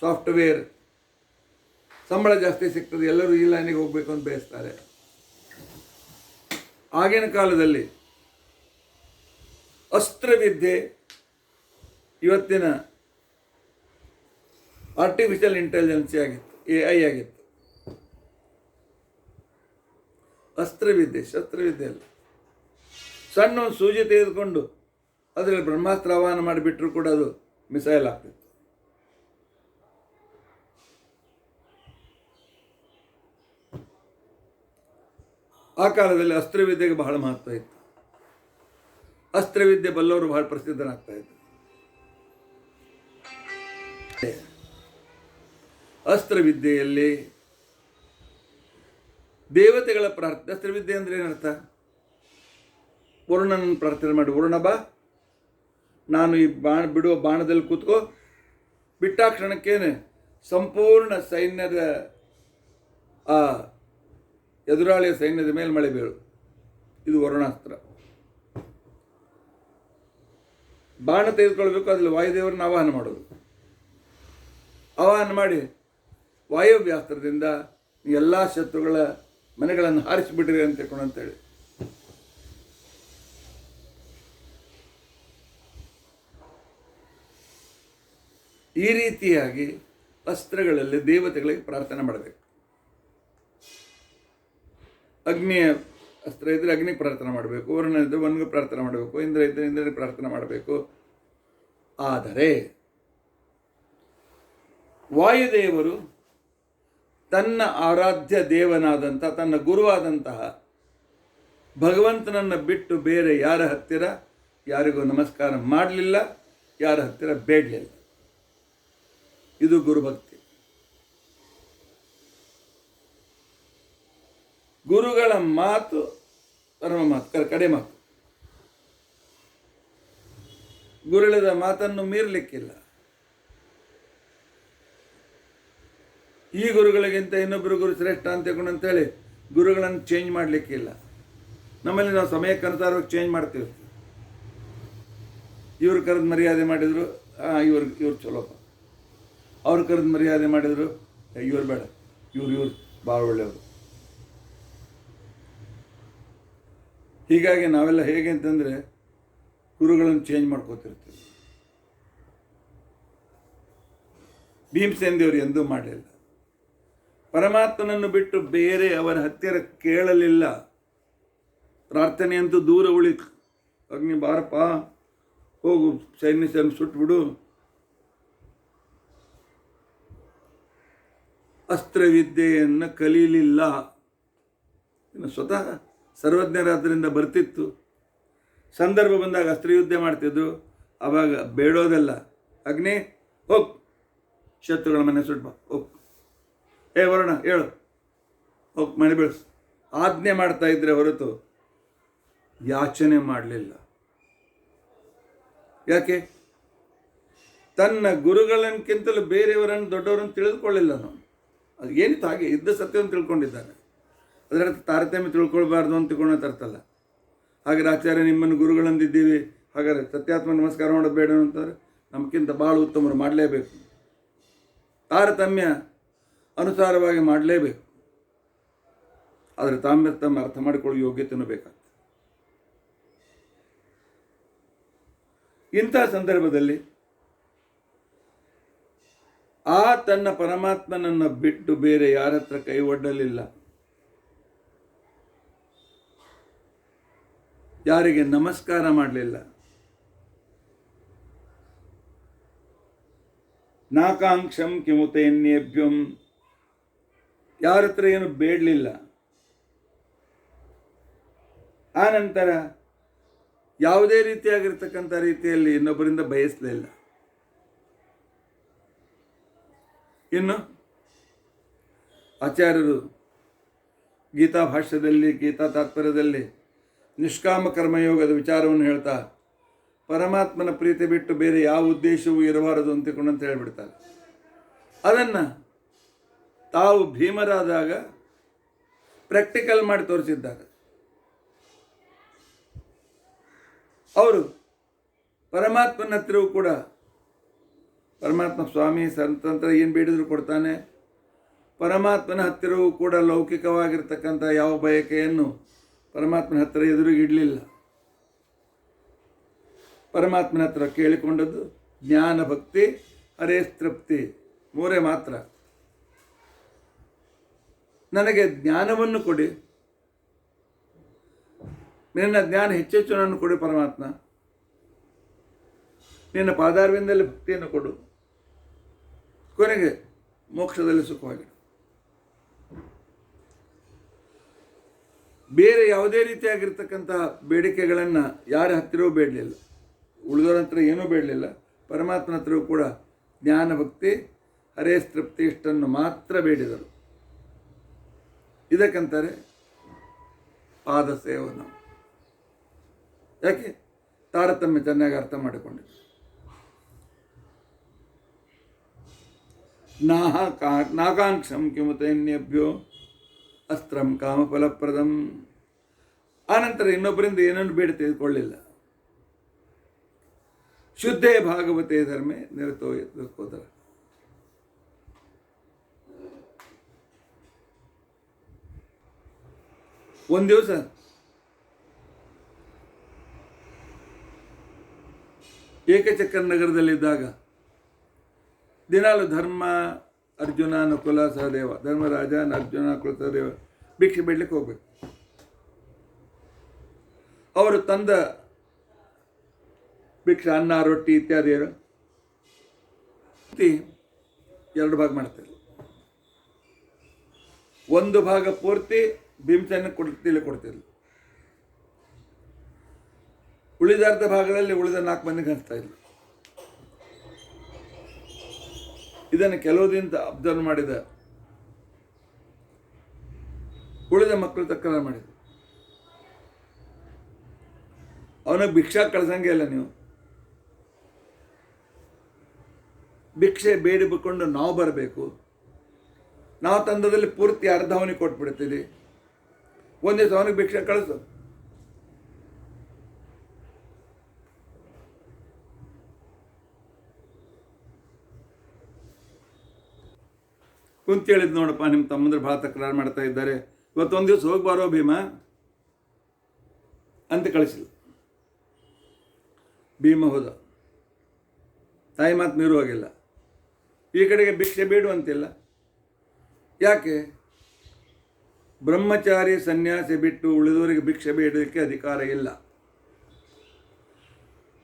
ಸಾಫ್ಟ್ವೇರ್ ಸಂಬಳ ಜಾಸ್ತಿ ಸಿಗ್ತದೆ, ಎಲ್ಲರೂ ಈ ಲೈನಿಗೆ ಹೋಗಬೇಕು ಅಂತ ಬಯಸ್ತಾರೆ. ಆಗಿನ ಕಾಲದಲ್ಲಿ ಅಸ್ತ್ರವಿದ್ಯೆ ಇವತ್ತಿನ ಆರ್ಟಿಫಿಷಿಯಲ್ ಇಂಟೆಲಿಜೆನ್ಸಿ ಆಗಿತ್ತು, AI ಆಗಿತ್ತು. ಅಸ್ತ್ರವಿದ್ಯೆ, ಶಸ್ತ್ರವಿದ್ಯೆ ಅಲ್ಲ. ಸಣ್ಣ ಒಂದು ಸೂಜಿ ತೆಗೆದುಕೊಂಡು ಅದರಲ್ಲಿ ಬ್ರಹ್ಮಾಸ್ತ್ರ ಆಹ್ವಾನ ಮಾಡಿಬಿಟ್ರೂ ಕೂಡ ಅದು ಮಿಸೈಲ್ ಆಗ್ತಿತ್ತು. ಆ ಕಾಲದಲ್ಲಿ ಅಸ್ತ್ರವಿದ್ಯೆಗೆ ಬಹಳ ಮಹತ್ವ ಇತ್ತು. ಅಸ್ತ್ರವಿದ್ಯೆ ಬಲ್ಲವರು ಬಹಳ ಪ್ರಸಿದ್ಧನಾಗ್ತಾ ಇದ್ರು. ಅಸ್ತ್ರವಿದ್ಯೆಯಲ್ಲಿ ದೇವತೆಗಳ ಪ್ರಾರ್ಥನೆ. ಅಸ್ತ್ರವಿದ್ಯೆ ಅಂದ್ರೆ ಏನರ್ಥ? ವರುಣನ ಪ್ರಾರ್ಥನೆ ಮಾಡಿ, ವರುಣ ಬಾ, ನಾನು ಈ ಬಿಡುವ ಬಾಣದಲ್ಲಿ ಕೂತ್ಕೋ, ಬಿಟ್ಟಾಕ್ಷಣಕ್ಕೇನೆ ಸಂಪೂರ್ಣ ಸೈನ್ಯದ ಆ ಎದುರಾಳಿಯ ಸೈನ್ಯದ ಮೇಲೆ ಮಳೆ ಬೀಳು. ಇದು ವರುಣಾಸ್ತ್ರ. ಬಾಣ ತೆಗೆದುಕೊಳ್ಬೇಕು, ಅದರಲ್ಲಿ ವಾಯುದೇವರನ್ನು ಆವಾಹನ ಮಾಡೋದು. ಆವಾಹನ ಮಾಡಿ ವಾಯವ್ಯಾಸ್ತ್ರದಿಂದ ಎಲ್ಲ ಶತ್ರುಗಳ ಮನೆಗಳನ್ನು ಹಾರಿಸಿಬಿಡ್ರಿ ಅಂತ ತಿಳ್ಕೊಂಡಂತೇಳಿ. ಈ ರೀತಿಯಾಗಿ ಅಸ್ತ್ರಗಳಲ್ಲಿ ದೇವತೆಗಳಿಗೆ ಪ್ರಾರ್ಥನೆ ಮಾಡಬೇಕು. ಅಗ್ನಿಯ ಅಸ್ತ್ರ ಇದ್ದರೆ ಅಗ್ನಿಗೆ ಪ್ರಾರ್ಥನೆ ಮಾಡಬೇಕು, ವರುಣ ಇದ್ದರೆ ವನ್ಗೆ ಪ್ರಾರ್ಥನೆ ಮಾಡಬೇಕು, ಇಂದ್ರ ಇದ್ದರೆ ಇಂದ್ರನಿಗೆ ಪ್ರಾರ್ಥನೆ ಮಾಡಬೇಕು. ಆದರೆ ವಾಯುದೇವರು ತನ್ನ ಆರಾಧ್ಯ ದೇವನಾದಂಥ, ತನ್ನ ಗುರುವಾದಂತಹ ಭಗವಂತನನ್ನು ಬಿಟ್ಟು ಬೇರೆ ಯಾರ ಹತ್ತಿರ ಯಾರಿಗೂ ನಮಸ್ಕಾರ ಮಾಡಲಿಲ್ಲ, ಯಾರ ಹತ್ತಿರ ಬೇಡಲಿಲ್ಲ. ಇದು ಗುರುಭಕ್ತಿ. ಗುರುಗಳ ಮಾತು ಪರಮ ಮಾತು, ಕಡೆ ಮಾತು. ಗುರುಳಿದ ಮಾತನ್ನು ಮೀರಲಿಕ್ಕಿಲ್ಲ. ಈ ಗುರುಗಳಿಗಿಂತ ಇನ್ನೊಬ್ಬರು ಗುರು ಶ್ರೇಷ್ಠ ಅಂತ ತಿಳ್ಕೊಂಡಂತೇಳಿ ಗುರುಗಳನ್ನು ಚೇಂಜ್ ಮಾಡಲಿಕ್ಕಿಲ್ಲ. ನಮ್ಮಲ್ಲಿ ನಾವು ಸಮಯಕ್ಕನುಸಾರವಾಗಿ ಚೇಂಜ್ ಮಾಡ್ತೀವಿ. ಇವ್ರು ಕರೆದು ಮರ್ಯಾದೆ ಮಾಡಿದರು, ಇವ್ರು ಚಲೋಪ್ಪ. ಅವ್ರು ಕರೆದು ಮರ್ಯಾದೆ ಮಾಡಿದರು, ಇವ್ರು ಬೇಡ, ಇವ್ರು ಭಾಳ ಒಳ್ಳೆಯವರು. ಹೀಗಾಗಿ ನಾವೆಲ್ಲ ಹೇಗೆ ಅಂತಂದರೆ ಗುರುಗಳನ್ನು ಚೇಂಜ್ ಮಾಡ್ಕೋತಿರ್ತೀವಿ. ಭೀಮಸೇನ ದೇವರು ಎಂದೂ ಮಾಡಲಿಲ್ಲ. ಪರಮಾತ್ಮನನ್ನು ಬಿಟ್ಟು ಬೇರೆ ಅವರ ಹತ್ತಿರ ಕೇಳಲಿಲ್ಲ. ಪ್ರಾರ್ಥನೆಯಂತೂ ದೂರ ಉಳಿತು. ಅಗ್ನಿ ಬಾರಪ್ಪ, ಹೋಗು ಸೈನ್ಯವನ್ನು ಸುಟ್ಬಿಡು. ಅಸ್ತ್ರವಿದ್ಯೆಯನ್ನು ಕಲೀಲಿಲ್ಲ. ಇನ್ನು ಸ್ವತಃ ಸರ್ವಜ್ಞರಾದ್ರಿಂದ ಬರ್ತಿತ್ತು. ಸಂದರ್ಭ ಬಂದಾಗ ಅಸ್ತ್ರಯುದ್ಧ ಮಾಡ್ತಿದ್ರು. ಆವಾಗ ಬೇಡೋದೆಲ್ಲ, ಅಗ್ನಿ ಹೋಗ್ ಶತ್ರುಗಳ ಮನೆ ಸುಟ್ಬ, ಹೋಗ್, ವರುಣ ಹೇಳು, ಹೋಗ್ ಮನೆ ಬೆಳೆಸು, ಆಜ್ಞೆ ಮಾಡ್ತಾ ಇದ್ರೆ ಹೊರತು ಯಾಚನೆ ಮಾಡಲಿಲ್ಲ. ಯಾಕೆ? ತನ್ನ ಗುರುಗಳನ್ಕಿಂತಲೂ ಬೇರೆಯವರನ್ನು ದೊಡ್ಡವರನ್ನು ತಿಳಿದುಕೊಳ್ಳಿಲ್ಲ ನಾವು. ಅದು ಏನಿತ್ತು, ಹಾಗೆ ಇದ್ದ ಸತ್ಯವನ್ನು ತಿಳ್ಕೊಂಡಿದ್ದಾನೆ. ಅದರ ತಾರತಮ್ಯ ತಿಳ್ಕೊಳ್ಬಾರ್ದು ಅಂತ ತಿಳ್ಕೊಂಡ ಅರ್ಥಲ್ಲ. ಹಾಗಾದ್ರೆ ಆಚಾರ್ಯ ನಿಮ್ಮನ್ನು ಗುರುಗಳಂದಿದ್ದೀವಿ, ಹಾಗಾದ್ರೆ ಸತ್ಯಾತ್ಮ ನಮಸ್ಕಾರ ಮಾಡೋದು ಬೇಡ ಅಂತಂದರೆ ನಮಗಿಂತ ಭಾಳ ಉತ್ತಮರು ಮಾಡಲೇಬೇಕು. ತಾರತಮ್ಯ ಅನುಸಾರವಾಗಿ ಮಾಡಲೇಬೇಕು. ಆದರೆ ತಮ್ಮ ಅರ್ಥ ಮಾಡಿಕೊಳ್ಳೋ ಯೋಗ್ಯತೆಯೂ ಬೇಕಾಗ್ತದೆ. ಇಂಥ ಸಂದರ್ಭದಲ್ಲಿ ಆ ತನ್ನ ಪರಮಾತ್ಮನನ್ನು ಬಿಟ್ಟು ಬೇರೆ ಯಾರ ಹತ್ರ ಕೈ ಒಡ್ಡಲಿಲ್ಲ, ಯಾರಿಗೆ ನಮಸ್ಕಾರ ಮಾಡಲಿಲ್ಲ. ನಾಕಾಂಕ್ಷಂ ಕಿಮುತೇನ್ಯೇಭ್ಯಂ, ಯಾರ ಹತ್ರ ಏನು ಬೇಡಲಿಲ್ಲ. ಆ ನಂತರ ಯಾವುದೇ ರೀತಿಯಾಗಿರ್ತಕ್ಕಂಥ ರೀತಿಯಲ್ಲಿ ಇನ್ನೊಬ್ಬರಿಂದ ಬಯಸಲಿಲ್ಲ. ಇನ್ನು ಆಚಾರ್ಯರು ಗೀತಾ ಭಾಷ್ಯದಲ್ಲಿ, ಗೀತಾ ತಾತ್ಪರ್ಯದಲ್ಲಿ ನಿಷ್ಕಾಮ ಕರ್ಮಯೋಗದ ವಿಚಾರವನ್ನು ಹೇಳ್ತಾ ಪರಮಾತ್ಮನ ಪ್ರೀತಿ ಬಿಟ್ಟು ಬೇರೆ ಯಾವ ಉದ್ದೇಶವೂ ಇರಬಾರದು ಅಂತ ಹೇಳ್ಬಿಡ್ತಾರೆ. ಅದನ್ನು ತಾವು ಭೀಮರಾದಾಗ ಪ್ರಾಕ್ಟಿಕಲ್ ಮಾಡಿ ತೋರಿಸಿದ್ದಾರೆ. ಅವರು ಪರಮಾತ್ಮನ ಹತ್ತಿರವೂ ಕೂಡ, ಪರಮಾತ್ಮ ಸ್ವಾಮಿ ಸಂತಂತ್ರ ಏನು ಬೇಡಿದ್ರು ಕೊಡ್ತಾನೆ. ಪರಮಾತ್ಮನ ಹತ್ತಿರವೂ ಕೂಡ ಲೌಕಿಕವಾಗಿರ್ತಕ್ಕಂಥ ಯಾವ ಬಯಕೆಯನ್ನು ಪರಮಾತ್ಮನ ಹತ್ತಿರ ಎದುರಿಗಿಡಲಿಲ್ಲ. ಪರಮಾತ್ಮನ ಹತ್ರ ಕೇಳಿಕೊಂಡದ್ದು ಜ್ಞಾನ, ಭಕ್ತಿ, ಹರೇಸ್ತೃಪ್ತಿ, ಮೂರೇ ಮಾತ್ರ. ನನಗೆ ಜ್ಞಾನವನ್ನು ಕೊಡಿ, ನಿನ್ನ ಜ್ಞಾನ ಹೆಚ್ಚೆಚ್ಚು ನನ್ನ ಕೊಡು ಪರಮಾತ್ಮ, ನಿನ್ನ ಪಾದಾರವಿಂದಲೇ ಭಕ್ತಿಯನ್ನು ಕೊಡು, ಕೊನೆಗೆ ಮೋಕ್ಷದಲ್ಲಿ ಸುಖವಾಗಿಡು. ಬೇರೆ ಯಾವುದೇ ರೀತಿಯಾಗಿರ್ತಕ್ಕಂಥ ಬೇಡಿಕೆಗಳನ್ನು ಯಾರ ಹತ್ತಿರವೂ ಬೇಡಲಿಲ್ಲ, ಉಳಿದವರ ಹತ್ರ ಏನೂ ಬೇಡಲಿಲ್ಲ. ಪರಮಾತ್ಮನ ಹತ್ರವೂ ಕೂಡ ಜ್ಞಾನ, ಭಕ್ತಿ, ಹರೇಸ್ತೃಪ್ತಿ ಇಷ್ಟನ್ನು ಮಾತ್ರ ಬೇಡಿದರು. ಇದಕ್ಕಂತಾರೆ ಪಾದ ಸೇವನ. ಯಾಕೆ? ತಾರತಮ್ಯ ಚೆನ್ನಾಗಿ ಅರ್ಥ ಮಾಡಿಕೊಂಡಿದ್ದರು. ನಾಕಾಂಕ್ಷಂ ಕಿಮುತೇನ್ಯೇಭ್ಯೋ ಅಸ್ತ್ರಂ ಕಾಮಫಲಪ್ರದಂ. ಆನಂತರ ಇನ್ನೊಬ್ಬರಿಂದ ಏನನ್ನು ಬೇಡ ತೆಗೆದುಕೊಳ್ಳಿಲ್ಲ. ಶುದ್ಧೇ ಭಾಗವತೆ ಧರ್ಮೆ ನಿರತೋ ಹೋದರ. ಒಂದು ದಿವಸ ಏಕಚಕ್ರ ನಗರದಲ್ಲಿದ್ದಾಗ ದಿನಾಲು ಧರ್ಮ, ಅರ್ಜುನ, ನಕುಲ, ಸಹದೇವ, ಧರ್ಮರಾಜ, ಅರ್ಜುನ, ನಕುಲ, ಸಹದೇವ ಭಿಕ್ಷೆ ಬೇಡಲಿಕ್ಕೆ ಹೋಗ್ಬೇಕು. ಅವರು ತಂದ ಭಿಕ್ಷೆ, ಅನ್ನ, ರೊಟ್ಟಿ ಇತ್ಯಾದಿಯರು ಎರಡು ಭಾಗ ಮಾಡ್ತಾರೆ. ಒಂದು ಭಾಗ ಪೂರ್ತಿ ಭೀಮಸೇನ ಕೊಡ್ತಿಲ್ಲ. ಉಳಿದಾರ್ಧ ಭಾಗದಲ್ಲಿ ಉಳಿದ 4 ಮಂದಿಗೆ ಹಂಚ್ತಾ ಇಲ್ಲ. ಇದನ್ನು ಕೆಲವು ದಿನ ಅಬ್ಸರ್ವ್ ಮಾಡಿದ ಉಳಿದ ಮಕ್ಕಳು ತಕರಾರು ಮಾಡಿದ. ಅವನಿಗೆ ಭಿಕ್ಷಾ ಕಳ್ಸಂಗೆ ಇಲ್ಲ. ನೀವು ಭಿಕ್ಷೆ ಬೇಡಿಕೊಂಡು ನಾವು ಬರಬೇಕು. ನಾವು ತಂದದಲ್ಲಿ ಪೂರ್ತಿ ಅರ್ಧ ಅವನಿಗೆ ಕೊಟ್ಬಿಡ್ತೀವಿ. ಒಂದು ದಿವಸ ಅವನಿಗೆ ಭಿಕ್ಷೆ ಕಳಿಸು. ಕುಂತ ಹೇಳಿದ್, ನೋಡಪ್ಪ ನಿಮ್ಮ ತಮ್ಮಂದ್ರೆ ಭಾಳ ತಕರಾರು ಮಾಡ್ತಾ ಇದ್ದಾರೆ, ಇವತ್ತೊಂದು ದಿವಸ ಹೋಗ್ಬಾರೋ ಭೀಮ ಅಂತ ಕಳಿಸಿಲ್ಲ. ಭೀಮ ಹೋದ. ತಾಯಿ ಮಾತು ಮೀರುವಾಗಿಲ್ಲ. ಈ ಕಡೆಗೆ ಭಿಕ್ಷೆ ಬೇಡುವಂತಿಲ್ಲ. ಯಾಕೆ? ಬ್ರಹ್ಮಚಾರಿ ಸನ್ಯಾಸಿ ಬಿಟ್ಟು ಉಳಿದವರಿಗೆ ಭಿಕ್ಷೆ ಬೇಡಲಿಕ್ಕೆ ಅಧಿಕಾರ ಇಲ್ಲ.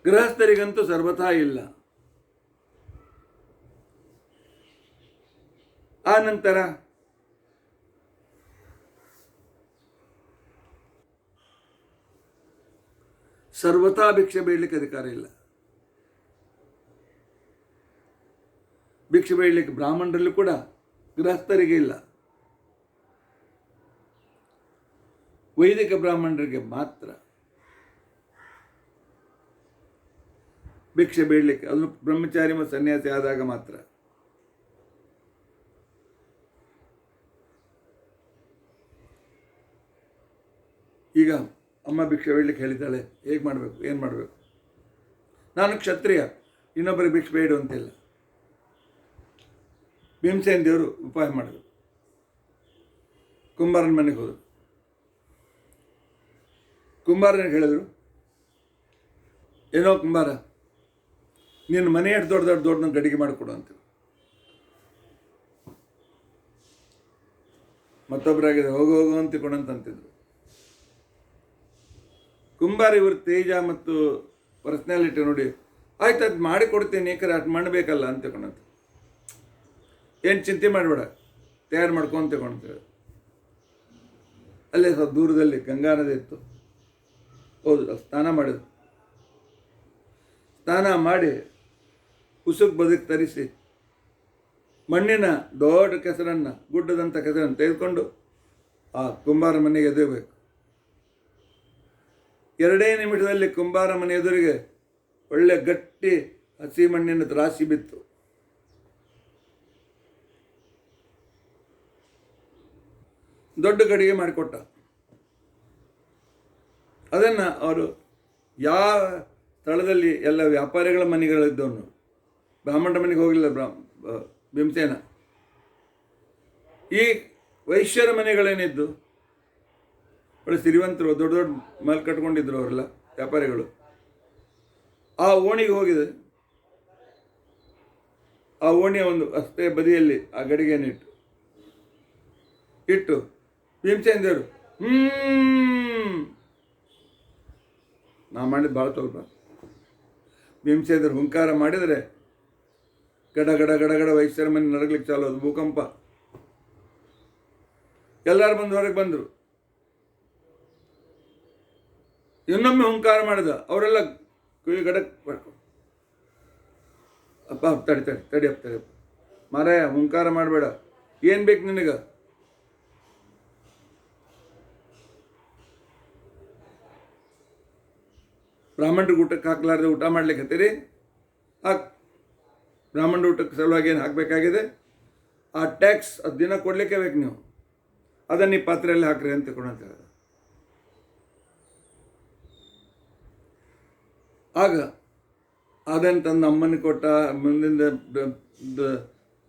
ಗೃಹಸ್ಥರಿಗಂತೂ ಸರ್ವಥಾ ಇಲ್ಲ. ಆ ನಂತರ ಸರ್ವಥಾ ಭಿಕ್ಷೆ ಬೇಡಲಿಕ್ಕೆ ಅಧಿಕಾರ ಇಲ್ಲ. ಭಿಕ್ಷೆ ಬೇಡಲಿಕ್ಕೆ ಬ್ರಾಹ್ಮಣರಲ್ಲೂ ಕೂಡ ಗೃಹಸ್ಥರಿಗೆ ಇಲ್ಲ. ವೈದಿಕ ಬ್ರಾಹ್ಮಣರಿಗೆ ಮಾತ್ರ ಭಿಕ್ಷೆ ಬೇಡಲಿಕ್ಕೆ, ಅದು ಬ್ರಹ್ಮಚಾರಿ ಮತ್ತು ಸನ್ಯಾಸಿ ಆದಾಗ ಮಾತ್ರ. ಈಗ ಅಮ್ಮ ಭಿಕ್ಷೆ ಬೇಡಲಿಕ್ಕೆ ಹೇಳಿದ್ದಾಳೆ, ಹೇಗೆ ಮಾಡಬೇಕು, ಏನು ಮಾಡಬೇಕು? ನಾನು ಕ್ಷತ್ರಿಯ, ಇನ್ನೊಬ್ಬರಿಗೆ ಭಿಕ್ಷೆ ಬೇಡು ಅಂತಿಲ್ಲ. ಭೀಮಸೇನ ದೇವರು ಉಪಾಯ ಮಾಡಿದ್ರು. ಕುಂಬಾರನ ಮನೆಗೆ ಹೋದರು. ಕುಂಬಾರನಿಗೆ ಹೇಳಿದ್ರು, ಏನೋ ಕುಂಬಾರ, ನಿನ್ನ ಮನೆ ಎಷ್ಟು ದೊಡ್ಡ ನಂಗೆ ಗಡಿಗೆ ಮಾಡಿಕೊಡು ಅಂತೇಳಿ. ಮತ್ತೊಬ್ಬರಾಗಿದೆ, ಹೋಗು ಅಂತ ತಿಳ್ಕೊಂಡಂತಿದ್ರು. ಕುಂಬಾರ ಇವರು ತೇಜ ಮತ್ತು ಪರ್ಸ್ನಾಲಿಟಿ ನೋಡಿ, ಆಯ್ತು ಅದು ಮಾಡಿಕೊಡ್ತೀನಿ, ಏಕರೆ ಅಷ್ಟು ಮಾಡಬೇಕಲ್ಲ ಅಂತ ತಿಳ್ಕೊಂಡಂತ. ಏನು ಚಿಂತೆ ಮಾಡಬೇಡ, ತಯಾರು ಮಾಡ್ಕೊಂತ ತಿಳ್ಕೊಂತೇಳಿ. ಅಲ್ಲೇ ಸ್ವಲ್ಪ ದೂರದಲ್ಲಿ ಗಂಗಾ ನದಿ ಇತ್ತು. ಹೌದು, ಸ್ನಾನ ಮಾಡಿದ್ರು. ಸ್ನಾನ ಮಾಡಿ ಉಸುಕ್ ಬದುಕು ತರಿಸಿ ಮಣ್ಣಿನ ದೊಡ್ಡ ಕೆಸರನ್ನು, ಗುಡ್ಡದಂಥ ಕೆಸರನ್ನು ತೆಗೆದುಕೊಂಡು ಆ ಕುಂಬಾರ ಮನೆಗೆ ಎದುರಬೇಕು. 2 ನಿಮಿಷದಲ್ಲಿ ಕುಂಬಾರ ಮನೆ ಎದುರಿಗೆ ಒಳ್ಳೆ ಗಟ್ಟಿ ಹಸಿ ಮಣ್ಣಿನ ರಾಶಿ ಬಿತ್ತು. ದೊಡ್ಡ ಗಡಿಗೆ ಮಾಡಿಕೊಟ್ಟ. ಅದನ್ನು ಅವರು ಯಾವ ಸ್ಥಳದಲ್ಲಿ ಎಲ್ಲ ವ್ಯಾಪಾರಿಗಳ ಮನೆಗಳಿದ್ದವನು, ಬ್ರಾಹ್ಮಣರ ಮನೆಗೆ ಹೋಗಲಿಲ್ಲ ಭೀಮಸೇನ. ಈ ವೈಶ್ಯರ ಮನೆಗಳೇನಿದ್ದು ಒಳ್ಳೆ ಸಿರಿವಂತರು, ದೊಡ್ಡ ದೊಡ್ಡ ಮಲ್ ಕಟ್ಕೊಂಡಿದ್ರು ಅವರೆಲ್ಲ ವ್ಯಾಪಾರಿಗಳು. ಆ ಓಣಿಗೆ ಹೋಗಿದೆ. ಆ ಓಣಿಯ ಒಂದು ಅಷ್ಟೇ ಬದಿಯಲ್ಲಿ ಆ ಗಡಿಗೆಯನ್ನು ಇಟ್ಟು ಭೀಮಸೇನ ದೇವರು ನಾ ಮಾಡಿದ್ದು ಭಾಳ ಸ್ವಲ್ಪ. ಭೀಮಸೇನ ದೇವರು ಹುಂಕಾರ ಮಾಡಿದರೆ ಗಡ ಗಡ ಗಡ ಗಡ ವೈಶ್ಯರ ಮನೆ ನರಗಲಿಕ್ಕೆ ಚಾಲು, ಅದು ಭೂಕಂಪ. ಎಲ್ಲರೂ ಬಂದು ಹೊರಗೆ ಬಂದರು. ಇನ್ನೊಮ್ಮೆ ಹುಂಕಾರ ಮಾಡಿದ. ಅವರೆಲ್ಲ ಕುಯ್ಯಿ ಗಡಕ್ಕೆ ಬರ್ಕೊ, ಅಪ್ಪ ತಡಿಯಪ್ಪ ಮಾರಾಯ, ಹುಂಕಾರ ಮಾಡಬೇಡ, ಏನು ಬೇಕು ನಿನಗೆ? ಬ್ರಾಹ್ಮಣರಿಗೆ ಊಟಕ್ಕೆ ಹಾಕ್ಲಾರ್ದೆ ಊಟ ಮಾಡ್ಲಿಕ್ಕೆ ಹತ್ತೀರಿ, ಬ್ರಾಹ್ಮಣ ಊಟಕ್ಕೆ ಸಲುವಾಗಿ ಏನು ಹಾಕಬೇಕಾಗಿದೆ, ಆ ಟ್ಯಾಕ್ಸ್ ಅದು ದಿನ ಕೊಡಲಿಕ್ಕೆ ಬೇಕು ನೀವು, ಅದನ್ನು ಈ ಪಾತ್ರೆಯಲ್ಲಿ ಹಾಕ್ರಿ ಅಂತ ಕೊಡಂತ ಹೇಳಿದ. ಆಗ ಅದನ್ನು ತಂದು ಅಮ್ಮನಿಗೆ ಕೊಟ್ಟ. ಮುಂದಿನ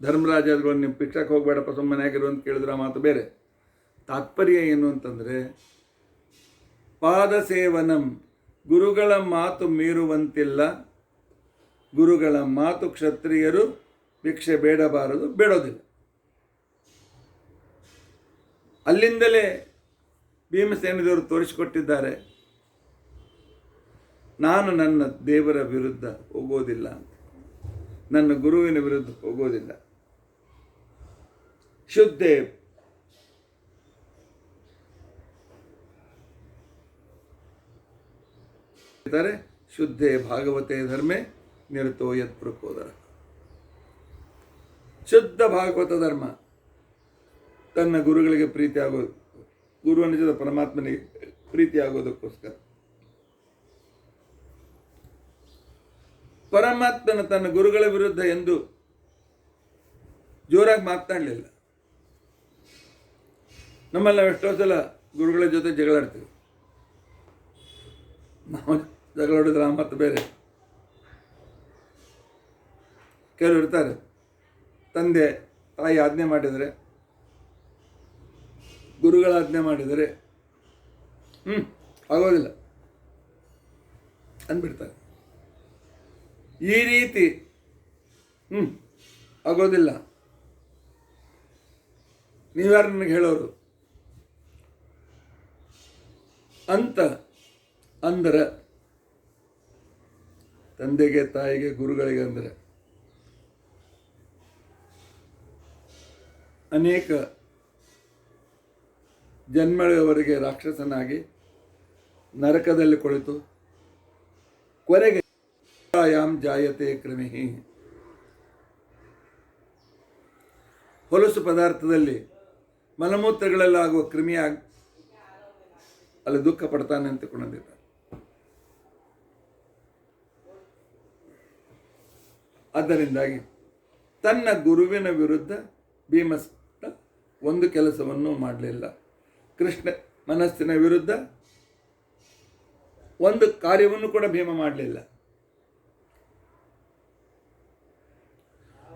ಧರ್ಮರಾಜರುಗಳು ನೀವು ಭಿಕ್ಷಕ್ಕೆ ಹೋಗಬೇಡಪ್ಪ, ಸುಮ್ಮನೆ ಆಗಿರು ಅಂತ ಕೇಳಿದ್ರೆ ಆ ಮಾತು ಬೇರೆ. ತಾತ್ಪರ್ಯ ಏನು ಅಂತಂದರೆ, ಪಾದ ಸೇವನಂ, ಗುರುಗಳ ಮಾತು ಮೀರುವಂತಿಲ್ಲ. ಗುರುಗಳ ಮಾತು ಕ್ಷತ್ರಿಯರು ಭಿಕ್ಷೆ ಬೇಡಬಾರದು, ಬೇಡೋದಿಲ್ಲ. ಅಲ್ಲಿಂದಲೇ ಭೀಮಸೇನದೇವರು ತೋರಿಸಿಕೊಟ್ಟಿದ್ದಾರೆ, ನಾನು ನನ್ನ ದೇವರ ವಿರುದ್ಧ ಹೋಗೋದಿಲ್ಲ ಅಂತ, ನನ್ನ ಗುರುವಿನ ವಿರುದ್ಧ ಹೋಗೋದಿಲ್ಲ. ಶುದ್ಧೇ ಶುದ್ಧೇ ಭಾಗವತೆ ಧರ್ಮೇ ನಿರತೋ ಯತ್ ಪ್ರಕೋದರ. ಶುದ್ಧ ಭಾಗವತ ಧರ್ಮ ತನ್ನ ಗುರುಗಳಿಗೆ ಪ್ರೀತಿ ಆಗೋದು, ಗುರು ನಿಜದ ಪರಮಾತ್ಮನಿಗೆ ಪ್ರೀತಿ ಆಗೋದಕ್ಕೋಸ್ಕರ. ಪರಮಾತ್ಮನ ತನ್ನ ಗುರುಗಳ ವಿರುದ್ಧ ಎಂದು ಜೋರಾಗಿ ಮಾತನಾಡಲಿಲ್ಲ. ನಮ್ಮಲ್ಲಿ ನಾವು ಎಷ್ಟೋ ಸಲ ಗುರುಗಳ ಜೊತೆ ಜಗಳಾಡ್ತೀವಿ. ನಾವು ಜಗಳಾಡಿದ್ರೆ ಆ ಮಾತು ಬೇರೆ. ಕೆಲವರು ಇರ್ತಾರೆ, ತಂದೆ ತಾಯಿ ಆಜ್ಞೆ ಮಾಡಿದರೆ, ಗುರುಗಳ ಆಜ್ಞೆ ಮಾಡಿದರೆ ಆಗೋದಿಲ್ಲ ಅಂದ್ಬಿಡ್ತಾರೆ. ಈ ರೀತಿ ಆಗೋದಿಲ್ಲ, ನೀವ್ಯಾರು ನನಗೆ ಹೇಳೋರು ಅಂತ ಅಂದ್ರೆ ತಂದೆಗೆ, ತಾಯಿಗೆ, ಗುರುಗಳಿಗೆ ಅಂದರೆ ಅನೇಕ ಜನ್ಮಗಳವರೆಗೆ ರಾಕ್ಷಸನಾಗಿ ನರಕದಲ್ಲಿ ಕುಳಿತು ಕೊನೆಗೆ ಯಾಮ್ ಜಾಯತೆ ಕ್ರಮಿಹಿ, ಹೊಲಸು ಪದಾರ್ಥದಲ್ಲಿ ಮಲಮೂತ್ರಗಳಲ್ಲಾಗುವ ಕ್ರಿಮಿಯಾಗಿ ಅಲ್ಲಿ ದುಃಖ ಪಡ್ತಾನೆ ಅಂತ ಕೊಂಡಿದ್ದಾರೆ. ಆದ್ದರಿಂದಾಗಿ ತನ್ನ ಗುರುವಿನ ವಿರುದ್ಧ ಭೀಮಸೇನ ಒಂದು ಕೆಲಸವನ್ನು ಮಾಡಲಿಲ್ಲ. ಕೃಷ್ಣ ಮನಸ್ಸಿನ ವಿರುದ್ಧ ಒಂದು ಕಾರ್ಯವನ್ನು ಕೂಡ ಭೀಮ ಮಾಡಲಿಲ್ಲ.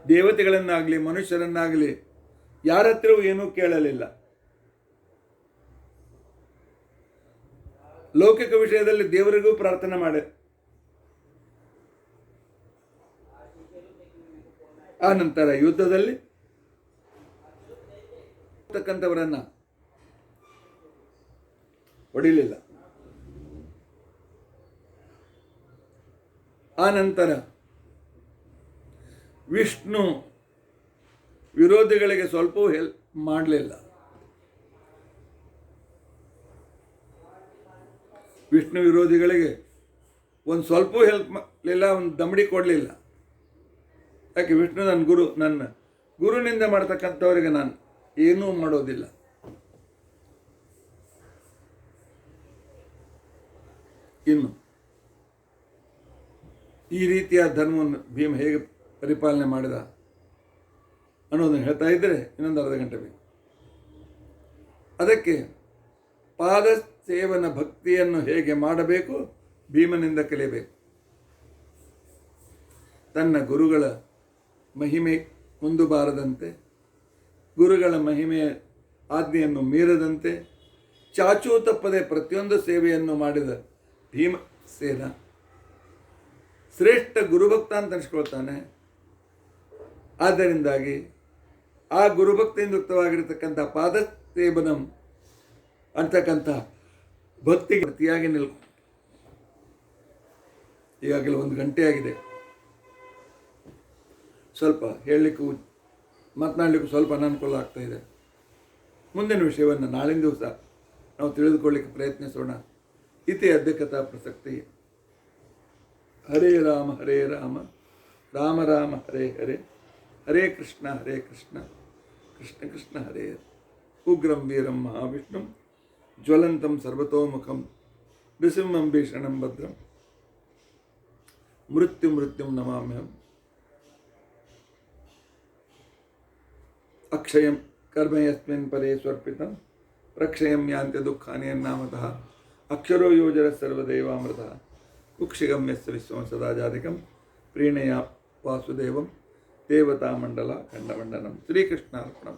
ದೇವತೆಗಳನ್ನಾಗಲಿ ಮನುಷ್ಯರನ್ನಾಗಲಿ ಯಾರ ಹತ್ರವೂ ಏನೂ ಕೇಳಲಿಲ್ಲ. ಲೌಕಿಕ ವಿಷಯದಲ್ಲಿ ದೇವರಿಗೂ ಪ್ರಾರ್ಥನೆ ಮಾಡೆ, ಆ ನಂತರ ಯುದ್ಧದಲ್ಲಿ ತಕ್ಕಂಥವರನ್ನ ಹೊಡಿಲಿಲ್ಲ. ಆ ನಂತರ ವಿಷ್ಣು ವಿರೋಧಿಗಳಿಗೆ ಸ್ವಲ್ಪವೂ ಹೆಲ್ಪ್ ಮಾಡಲಿಲ್ಲ. ವಿಷ್ಣು ವಿರೋಧಿಗಳಿಗೆ ಒಂದು ಸ್ವಲ್ಪವೂ ಹೆಲ್ಪ್ ಮಾಡಲಿಲ್ಲ, ಒಂದು ದಮಡಿ ಕೊಡಲಿಲ್ಲ. ಯಾಕೆ? ವಿಷ್ಣು ನನ್ನ ಗುರುನಿಂದ ಮಾಡ್ತಕ್ಕಂಥವರಿಗೆ ನಾನು ಏನೂ ಮಾಡೋದಿಲ್ಲ. ಇನ್ನು ಈ ರೀತಿಯ ಧರ್ಮವನ್ನು ಭೀಮ ಹೇಗೆ ಪರಿಪಾಲನೆ ಮಾಡಿದ ಅನ್ನೋದನ್ನು ಹೇಳ್ತಾ ಇದ್ದರೆ ಇನ್ನೊಂದು ಅರ್ಧ ಗಂಟೆ ಬೇಕು. ಅದಕ್ಕೆ ಪಾದ ಸೇವನ ಭಕ್ತಿಯನ್ನು ಹೇಗೆ ಮಾಡಬೇಕು ಭೀಮನಿಂದ ಕಲಿಯಬೇಕು. ತನ್ನ ಗುರುಗಳ ಮಹಿಮೆ ಮುಂದು ಬಾರದಂತೆ, ಗುರುಗಳ ಮಹಿಮೆಯ ಆಜ್ಞೆಯನ್ನು ಮೀರದಂತೆ ಚಾಚೂ ತಪ್ಪದೆ ಪ್ರತಿಯೊಂದು ಸೇವೆಯನ್ನು ಮಾಡಿದ ಭೀಮಸೇನ ಶ್ರೇಷ್ಠ ಗುರುಭಕ್ತ ಅಂತ ಅನಿಸ್ಕೊಳ್ತಾನೆ. ಆದ್ದರಿಂದಾಗಿ ಆ ಗುರುಭಕ್ತಿಯಿಂದ ಯುಕ್ತವಾಗಿರತಕ್ಕಂಥ ಪಾದಸೇವನಂ ಅಂತಕ್ಕಂಥ ಭಕ್ತಿಗೆ ಪ್ರತಿಯಾಗಿ ನಿಲ್ಕೊಂಡು ಈಗಾಗಲೇ 1 ಗಂಟೆ ಆಗಿದೆ. ಸ್ವಲ್ಪ ಹೇಳಲಿಕ್ಕೂ ಮಾತನಾಡಲಿಕ್ಕೂ ಸ್ವಲ್ಪ ಅನಾನುಕೂಲ ಆಗ್ತಾ ಇದೆ. ಮುಂದಿನ ವಿಷಯವನ್ನು ನಾಳಿನ ದಿವಸ ನಾವು ತಿಳಿದುಕೊಳ್ಳಿಕ್ಕೆ ಪ್ರಯತ್ನಿಸೋಣ. ಇತಿ ಅಧ್ಯಕ್ಷತಾ ಪ್ರಸಕ್ತಿ. ಹರೇ ರಾಮ ರಾಮ ರಾಮ ಹರೇ ಹರೇ, ಹರೇ ಕೃಷ್ಣ ಕೃಷ್ಣ ಕೃಷ್ಣ ಹರೇ ಹರೇ. ಉಗ್ರಂ ವೀರಂ ಮಹಾವಿಷ್ಣುಂ ಜ್ವಲಂತಂ ಸರ್ವತೋಮುಖಂ ನೃಸಿಂಹಂ ಭೀಷಣಂ ಭದ್ರಂ ಮೃತ್ಯುಂ ನಮಾಮ್ಯಹಂ. ಅಕ್ಷಯಂ ಕರ್ಮ ಯಸ್ಮಿನ್ ಪರೇ ಸ್ವರ್ಪಿತಂ ರಕ್ಷಯಂ ಯಾಂತ್ಯ ದುಃಖಾನಿ ನಾಮತಃ ಅಕ್ಷರೋ ಯೋಜರ ಸರ್ವದೇವಾಮೃತಃ ಕುಕ್ಷಿಗಮ್ಯಸ್ಯ ವಿಶ್ವಂ ಸದಾ ಜಾತಿಕಂ ಪ್ರೀಣಯ ವಾಸುದೇವಂ ದೇವತಾಮಂಡಲ ಖಂಡಮಂಡನಂ. ಶ್ರೀಕೃಷ್ಣಾರ್ಪಣಂ.